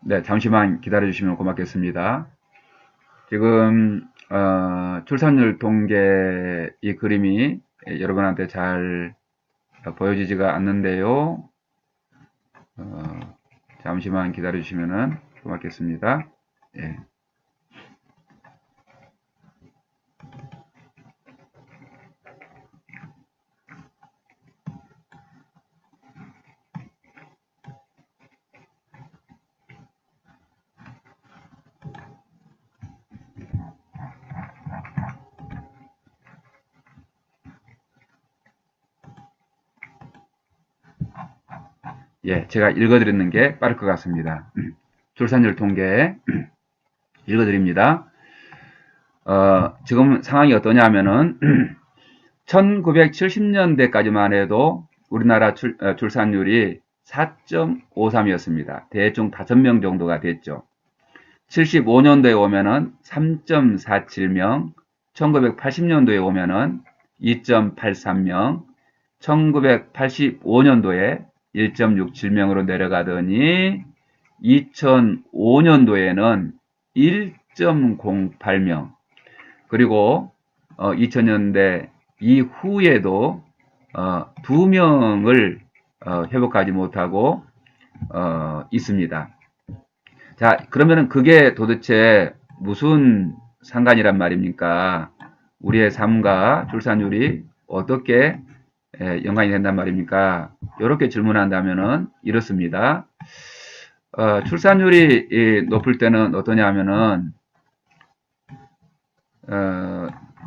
네, 잠시만 기다려주시면 고맙겠습니다. 지금 출산율 통계 이 그림이 여러분한테 잘 보여지지가 않는데요. 잠시만 기다려주시면 고맙겠습니다. 예. 예, 제가 읽어드리는 게 빠를 것 같습니다. 출산율 통계 읽어드립니다. 지금 상황이 어떠냐 하면은 1970년대까지만 해도 우리나라 출산율이 4.53이었습니다. 대충 5명 정도가 됐죠. 75년도에 오면은 3.47명, 1980년도에 오면은 2.83명, 1985년도에 1.67명으로 내려가더니 2005년도에는 1.08명, 그리고 2000년대 이후에도 2명을 회복하지 못하고 있습니다. 자, 그러면은 그게 도대체 무슨 상관이란 말입니까? 우리의 삶과 출산율이 어떻게 연관이 된단 말입니까? 이렇게 질문한다면은 이렇습니다. 출산율이 높을 때는 어떠냐 하면은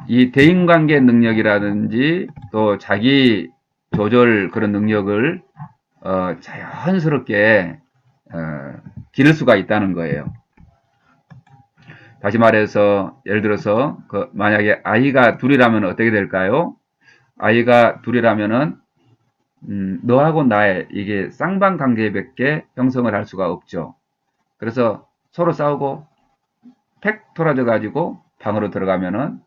이 대인관계 능력이라든지 또 자기 조절 그런 능력을 자연스럽게 기를 수가 있다는 거예요. 다시 말해서 예를 들어서 만약에 아이가 둘이라면 어떻게 될까요? 아이가 둘이라면은 너하고 나의 이게 쌍방 관계밖에 형성을 할 수가 없죠. 그래서 서로 싸우고 팩 토라져 가지고 방으로 들어가면은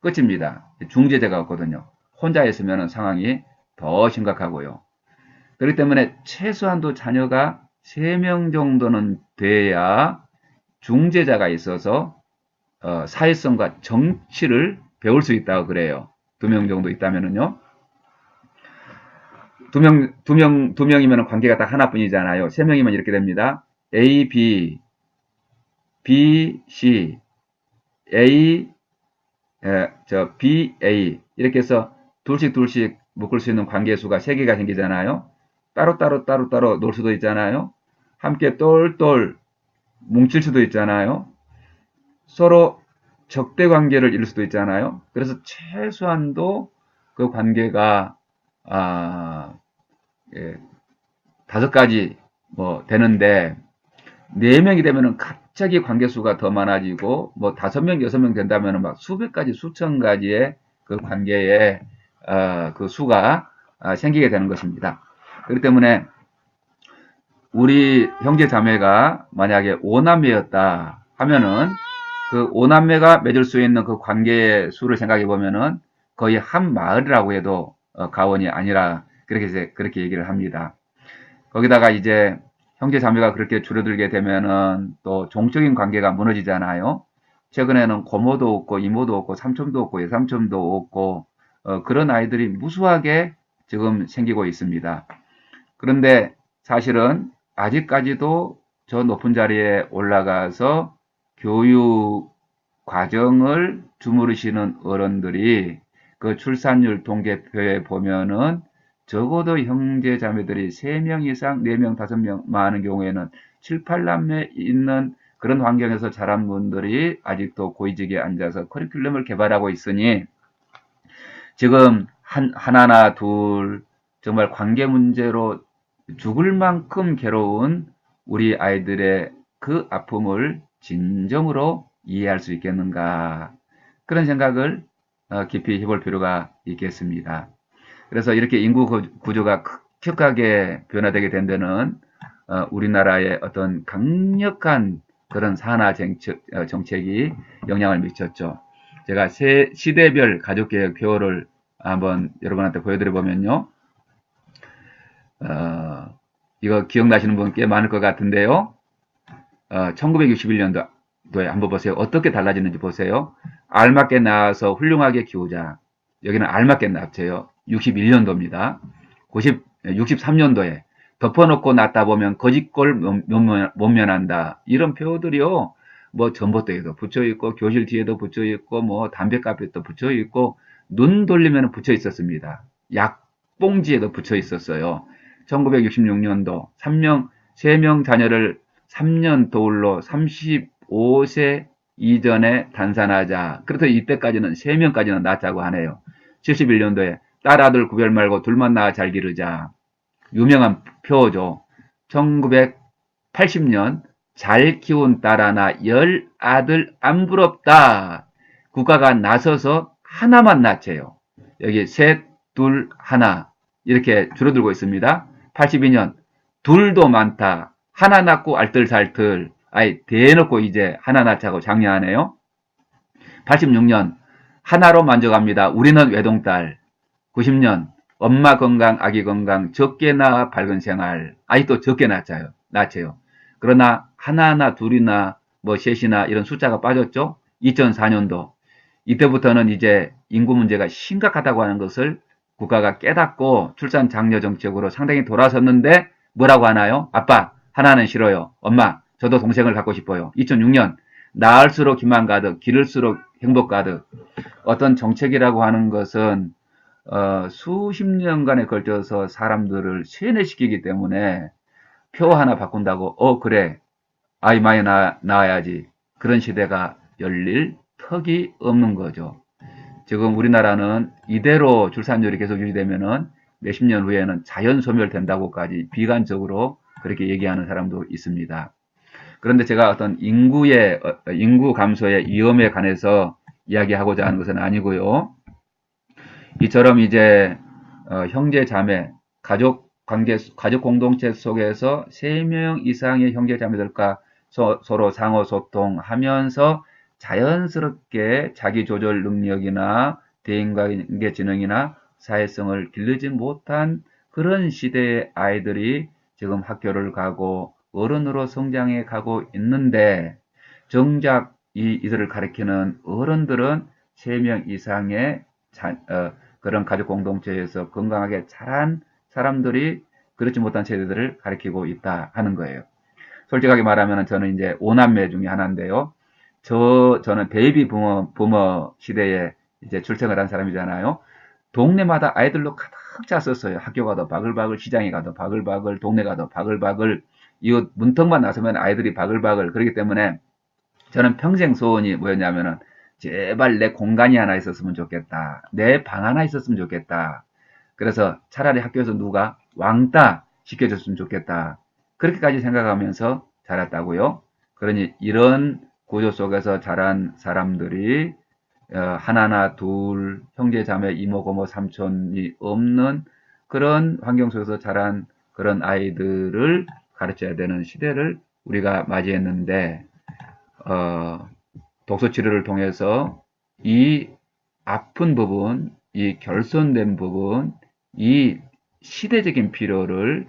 끝입니다. 중재자가 없거든요. 혼자 있으면 상황이 더 심각하고요. 그렇기 때문에 최소한도 자녀가 3명 정도는 돼야 중재자가 있어서 사회성과 정치를 배울 수 있다고 그래요. 2명 정도 있다면은요. 2명이면 관계가 딱 하나뿐이잖아요. 3명이면 이렇게 됩니다. A, B, B, C, A, B, A 이렇게 해서 둘씩 묶을 수 있는 관계수가 3개가 생기잖아요. 따로 놀 수도 있잖아요. 함께 똘똘 뭉칠 수도 있잖아요. 서로 적대 관계를 이룰 수도 있잖아요. 그래서 최소한도 그 관계가 5가지 뭐 되는데 4명이 되면은 갑자기 관계수가 더 많아지고 뭐 5명, 6명 된다면은 막 수백 가지, 수천 가지의 그 관계의 그 수가 생기게 되는 것입니다. 그렇기 때문에 우리 형제 자매가 만약에 5남매였다 하면은 그 5남매가 맺을 수 있는 그 관계의 수를 생각해 보면은 거의 한 마을이라고 해도 과언이 아니라 그렇게 얘기를 합니다. 거기다가 이제 형제 자매가 그렇게 줄어들게 되면은 또 종적인 관계가 무너지잖아요. 최근에는 고모도 없고 이모도 없고 삼촌도 없고 외삼촌도 없고 그런 아이들이 무수하게 지금 생기고 있습니다. 그런데 사실은 아직까지도 저 높은 자리에 올라가서 교육 과정을 주무르시는 어른들이 그 출산율 통계표에 보면은 적어도 형제 자매들이 3명 이상, 4명, 5명 많은 경우에는 7, 8남매 있는 그런 환경에서 자란 분들이 아직도 고위직에 앉아서 커리큘럼을 개발하고 있으니 지금 하나나 둘 정말 관계 문제로 죽을 만큼 괴로운 우리 아이들의 그 아픔을 진정으로 이해할 수 있겠는가 그런 생각을 깊이 해볼 필요가 있겠습니다. 그래서 이렇게 인구 구조가 급격하게 변화되게 된 데는 우리나라의 어떤 강력한 그런 산하 정책이 영향을 미쳤죠. 제가 시대별 가족계획 표를 한번 여러분한테 보여드려 보면요. 이거 기억나시는 분 꽤 많을 것 같은데요. 1961년도에 한번 보세요. 어떻게 달라지는지 보세요. 알맞게 낳아서 훌륭하게 키우자. 여기는 알맞게 낳죠요. 61년도입니다. 63년도에 덮어놓고 낳다 보면 거짓골 못 면한다. 이런 표들이요. 뭐 전봇대에도 붙여 있고 교실 뒤에도 붙여 있고 뭐 담배값에도 붙여 있고 눈 돌리면 붙여 있었습니다. 약봉지에도 붙여 있었어요. 1966년도 3명 자녀를 3년 도울로 35세 이전에 단산하자. 그래서 이때까지는 3명까지는 낳자고 하네요. 71년도에 딸 아들 구별 말고 둘만 낳아 잘 기르자. 유명한 표죠. 1980년 잘 키운 딸 하나 10아들 안 부럽다. 국가가 나서서 하나만 낳재요. 여기 셋, 둘, 하나 이렇게 줄어들고 있습니다. 82년 둘도 많다. 하나 낳고 알뜰살뜰. 아이 대놓고 이제 하나 낳자고 장려하네요. 86년 하나로 만족합니다. 우리는 외동딸. 90년 엄마 건강, 아기 건강, 적게 낳아 밝은 생활. 아직도 적게 낳자요. 그러나 하나나 둘이나 뭐 셋이나 이런 숫자가 빠졌죠. 2004년도 이때부터는 이제 인구 문제가 심각하다고 하는 것을 국가가 깨닫고 출산 장려 정책으로 상당히 돌아섰는데 뭐라고 하나요? 아빠 하나는 싫어요. 엄마 저도 동생을 갖고 싶어요. 2006년 낳을수록 희망 가득, 기를수록 행복 가득. 어떤 정책이라고 하는 것은 수십 년간에 걸쳐서 사람들을 세뇌시키기 때문에 표 하나 바꾼다고 그래 아이 많이 낳아야지 그런 시대가 열릴 턱이 없는 거죠. 지금 우리나라는 이대로 출산율이 계속 유지되면은 몇십 년 후에는 자연 소멸된다고까지 비관적으로 그렇게 얘기하는 사람도 있습니다. 그런데 제가 어떤 인구 감소의 위험에 관해서 이야기하고자 하는 것은 아니고요. 이처럼 이제 형제 자매 가족 관계 가족 공동체 속에서 3명 이상의 형제 자매들과 서로 상호 소통하면서 자연스럽게 자기 조절 능력이나 대인관계 지능이나 사회성을 길르지 못한 그런 시대의 아이들이 지금 학교를 가고 어른으로 성장해 가고 있는데 정작 이들을 가리키는 어른들은 3명 이상의 그런 가족 공동체에서 건강하게 자란 사람들이 그렇지 못한 세대들을 가리키고 있다 하는 거예요. 솔직하게 말하면 저는 이제 5남매 중에 하나인데요. 저는 베이비 부머 시대에 이제 출생을 한 사람이잖아요. 동네마다 아이들로 가득 찼었어요. 학교 가도 바글바글, 시장에 가도 바글바글, 동네 가도 바글바글. 이거 문턱만 나서면 아이들이 바글바글. 그렇기 때문에 저는 평생 소원이 뭐였냐면은 제발 내 공간이 하나 있었으면 좋겠다. 내 방 하나 있었으면 좋겠다. 그래서 차라리 학교에서 누가 왕따 시켜줬으면 좋겠다. 그렇게까지 생각하면서 자랐다고요. 그러니 이런 구조 속에서 자란 사람들이 하나나 둘 형제 자매 이모 고모 삼촌이 없는 그런 환경 속에서 자란 그런 아이들을 가르쳐야 되는 시대를 우리가 맞이했는데 독서 치료를 통해서 이 아픈 부분, 이 결손된 부분, 이 시대적인 필요를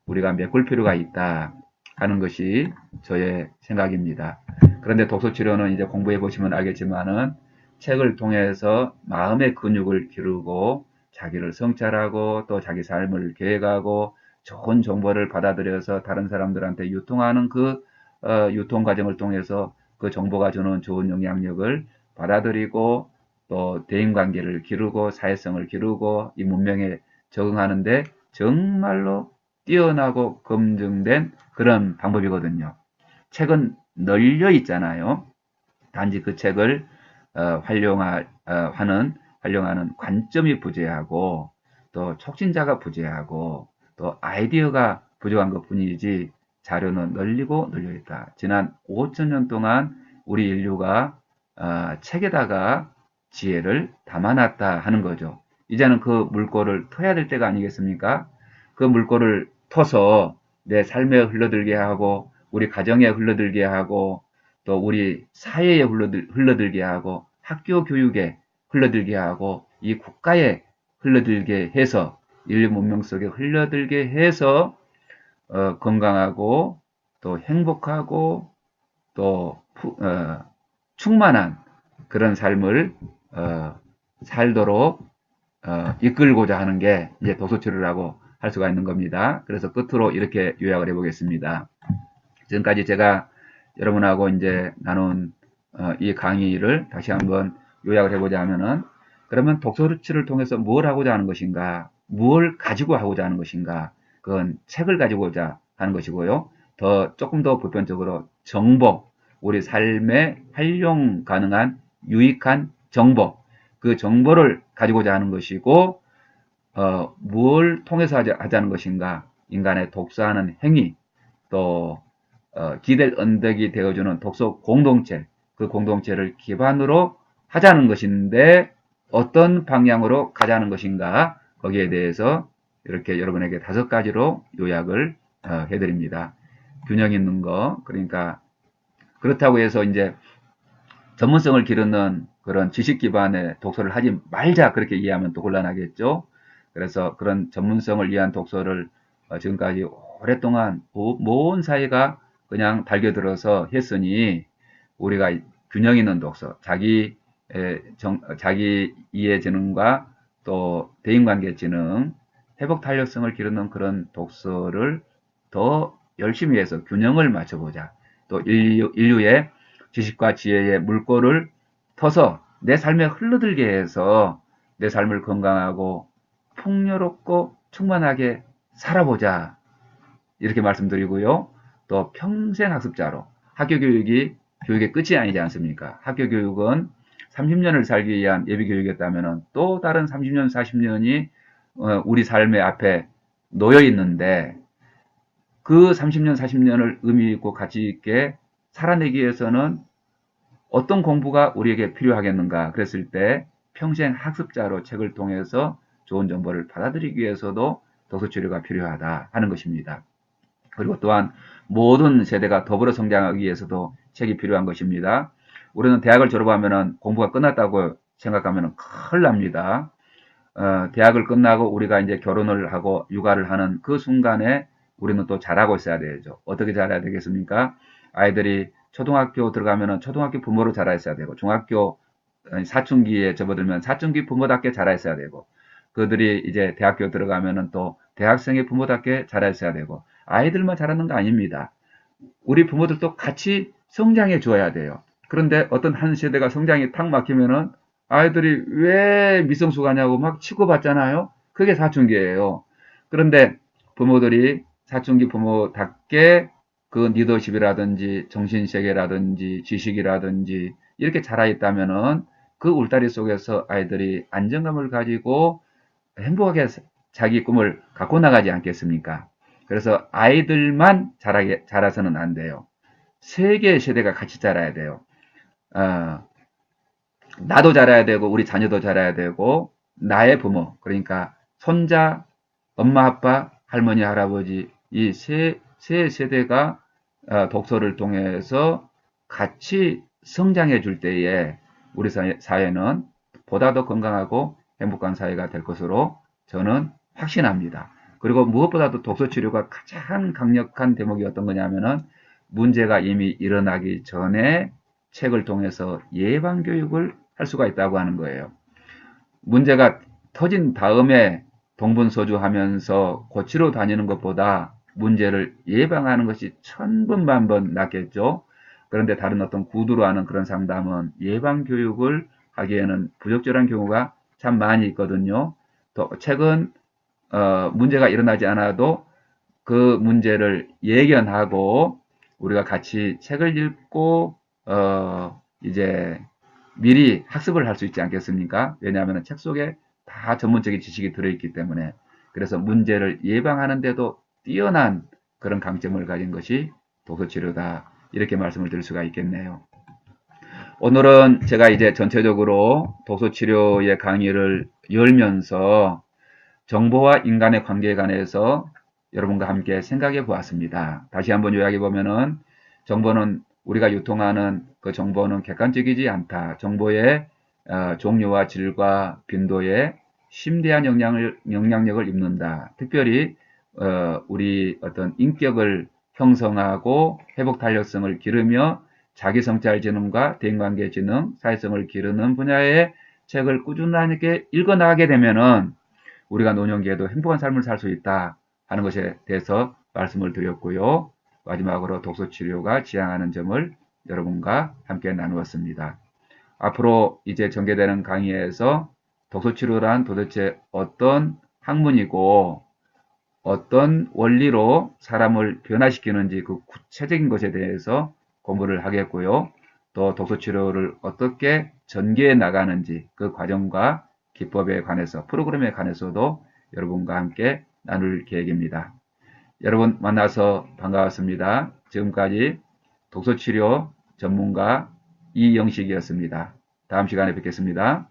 우리가 메꿀 필요가 있다 하는 것이 저의 생각입니다. 그런데 독서치료는 이제 공부해 보시면 알겠지만은 책을 통해서 마음의 근육을 기르고 자기를 성찰하고 또 자기 삶을 계획하고 좋은 정보를 받아들여서 다른 사람들한테 유통하는 그 유통 과정을 통해서 그 정보가 주는 좋은 영향력을 받아들이고 또 대인관계를 기르고 사회성을 기르고 이 문명에 적응하는데 정말로 뛰어나고 검증된 그런 방법이거든요. 책은 널려 있잖아요. 단지 그 책을 활용하는 관점이 부재하고 또 촉진자가 부재하고 또 아이디어가 부족한 것 뿐이지 자료는 널리고 널려 있다. 지난 5천년 동안 우리 인류가 책에다가 지혜를 담아놨다 하는 거죠. 이제는 그 물꼬를 터야 될 때가 아니겠습니까? 그 물꼬를 터서 내 삶에 흘러들게 하고 우리 가정에 흘러들게 하고 또 우리 사회에 흘러들게 하고 학교 교육에 흘러들게 하고 이 국가에 흘러들게 해서 인류 문명 속에 흘러들게 해서 건강하고 또 행복하고 또 충만한 그런 삶을 살도록 이끌고자 하는 게 이제 도서치료라고 할 수가 있는 겁니다. 그래서 끝으로 이렇게 요약을 해보겠습니다. 지금까지 제가 여러분하고 이제 나눈 이 강의를 다시 한번 요약을 해보자 하면은 그러면 독서치를 통해서 뭘 하고자 하는 것인가, 뭘 가지고 하고자 하는 것인가, 그건 책을 가지고자 하는 것이고요. 조금 더 보편적으로 정보, 우리 삶에 활용 가능한 유익한 정보, 그 정보를 가지고자 하는 것이고, 뭘 통해서 하자는 것인가, 인간의 독서하는 행위, 또 기댈 언덕이 되어주는 독서 공동체, 그 공동체를 기반으로 하자는 것인데 어떤 방향으로 가자는 것인가 거기에 대해서 이렇게 여러분에게 5가지로 요약을 해드립니다. 균형 있는 거, 그러니까 그렇다고 해서 이제 전문성을 기르는 그런 지식 기반의 독서를 하지 말자 그렇게 이해하면 또 곤란하겠죠. 그래서 그런 전문성을 위한 독서를 지금까지 오랫동안 모든 사회가 그냥 달겨들어서 했으니 우리가 균형 있는 독서, 자기 이해 지능과 또 대인관계 지능, 회복 탄력성을 기르는 그런 독서를 더 열심히 해서 균형을 맞춰보자. 또 인류의 지식과 지혜의 물꼬를 터서 내 삶에 흘러들게 해서 내 삶을 건강하고 풍요롭고 충만하게 살아보자. 이렇게 말씀드리고요. 또 평생 학습자로 학교 교육이 교육의 끝이 아니지 않습니까? 학교 교육은 30년을 살기 위한 예비 교육이었다면 또 다른 30년, 40년이 우리 삶의 앞에 놓여 있는데 그 30년, 40년을 의미 있고 가치 있게 살아내기 위해서는 어떤 공부가 우리에게 필요하겠는가 그랬을 때 평생 학습자로 책을 통해서 좋은 정보를 받아들이기 위해서도 독서치료가 필요하다 하는 것입니다. 그리고 또한 모든 세대가 더불어 성장하기 위해서도 책이 필요한 것입니다. 우리는 대학을 졸업하면 공부가 끝났다고 생각하면 큰일 납니다. 대학을 끝나고 우리가 이제 결혼을 하고 육아를 하는 그 순간에 우리는 또 잘하고 있어야 되죠. 어떻게 잘해야 되겠습니까? 아이들이 초등학교 들어가면 초등학교 부모로 자라 있어야 되고, 중학교 사춘기에 접어들면 사춘기 부모답게 자라 있어야 되고, 그들이 이제 대학교 들어가면 또 대학생의 부모답게 자라 있어야 되고, 아이들만 자라는 거 아닙니다. 우리 부모들도 같이 성장해 줘야 돼요. 그런데 어떤 한 세대가 성장이 탁 막히면은 아이들이 왜 미성숙하냐고 막 치고받잖아요. 그게 사춘기예요. 그런데 부모들이 사춘기 부모답게 그 리더십이라든지 정신세계라든지 지식이라든지 이렇게 자라있다면은 그 울타리 속에서 아이들이 안정감을 가지고 행복하게 자기 꿈을 갖고 나가지 않겠습니까? 그래서 아이들만 자라서는 안 돼요. 세 개의 세대가 같이 자라야 돼요. 나도 자라야 되고 우리 자녀도 자라야 되고 나의 부모 그러니까 손자, 엄마, 아빠, 할머니, 할아버지 이 세 세대가 독서를 통해서 같이 성장해 줄 때에 우리 사회는 보다 더 건강하고 행복한 사회가 될 것으로 저는 확신합니다. 그리고 무엇보다도 독서치료가 가장 강력한 대목이 어떤 거냐면은 문제가 이미 일어나기 전에 책을 통해서 예방교육을 할 수가 있다고 하는 거예요. 문제가 터진 다음에 동분서주하면서 고치러 다니는 것보다 문제를 예방하는 것이 천번만번 낫겠죠. 그런데 다른 어떤 구두로 하는 그런 상담은 예방교육을 하기에는 부적절한 경우가 참 많이 있거든요. 또 책은 문제가 일어나지 않아도 그 문제를 예견하고 우리가 같이 책을 읽고 이제 미리 학습을 할 수 있지 않겠습니까? 왜냐하면 책 속에 다 전문적인 지식이 들어있기 때문에. 그래서 문제를 예방하는데도 뛰어난 그런 강점을 가진 것이 독서치료다. 이렇게 말씀을 드릴 수가 있겠네요. 오늘은 제가 이제 전체적으로 독서치료의 강의를 열면서 정보와 인간의 관계에 관해서 여러분과 함께 생각해 보았습니다. 다시 한번 요약해 보면은 정보는 우리가 유통하는 그 정보는 객관적이지 않다. 정보의 종류와 질과 빈도에 심대한 영향력을 입는다. 특별히 우리 어떤 인격을 형성하고 회복 탄력성을 기르며 자기성찰지능과 대인관계지능, 사회성을 기르는 분야의 책을 꾸준하게 읽어나가게 되면은 우리가 노년기에도 행복한 삶을 살 수 있다 하는 것에 대해서 말씀을 드렸고요. 마지막으로 독서치료가 지향하는 점을 여러분과 함께 나누었습니다. 앞으로 이제 전개되는 강의에서 독서치료란 도대체 어떤 학문이고 어떤 원리로 사람을 변화시키는지 그 구체적인 것에 대해서 공부를 하겠고요. 또 독서치료를 어떻게 전개해 나가는지 그 과정과 기법에 관해서 프로그램에 관해서도 여러분과 함께 나눌 계획입니다. 여러분 만나서 반가웠습니다. 지금까지 독서치료 전문가 이영식이었습니다. 다음 시간에 뵙겠습니다.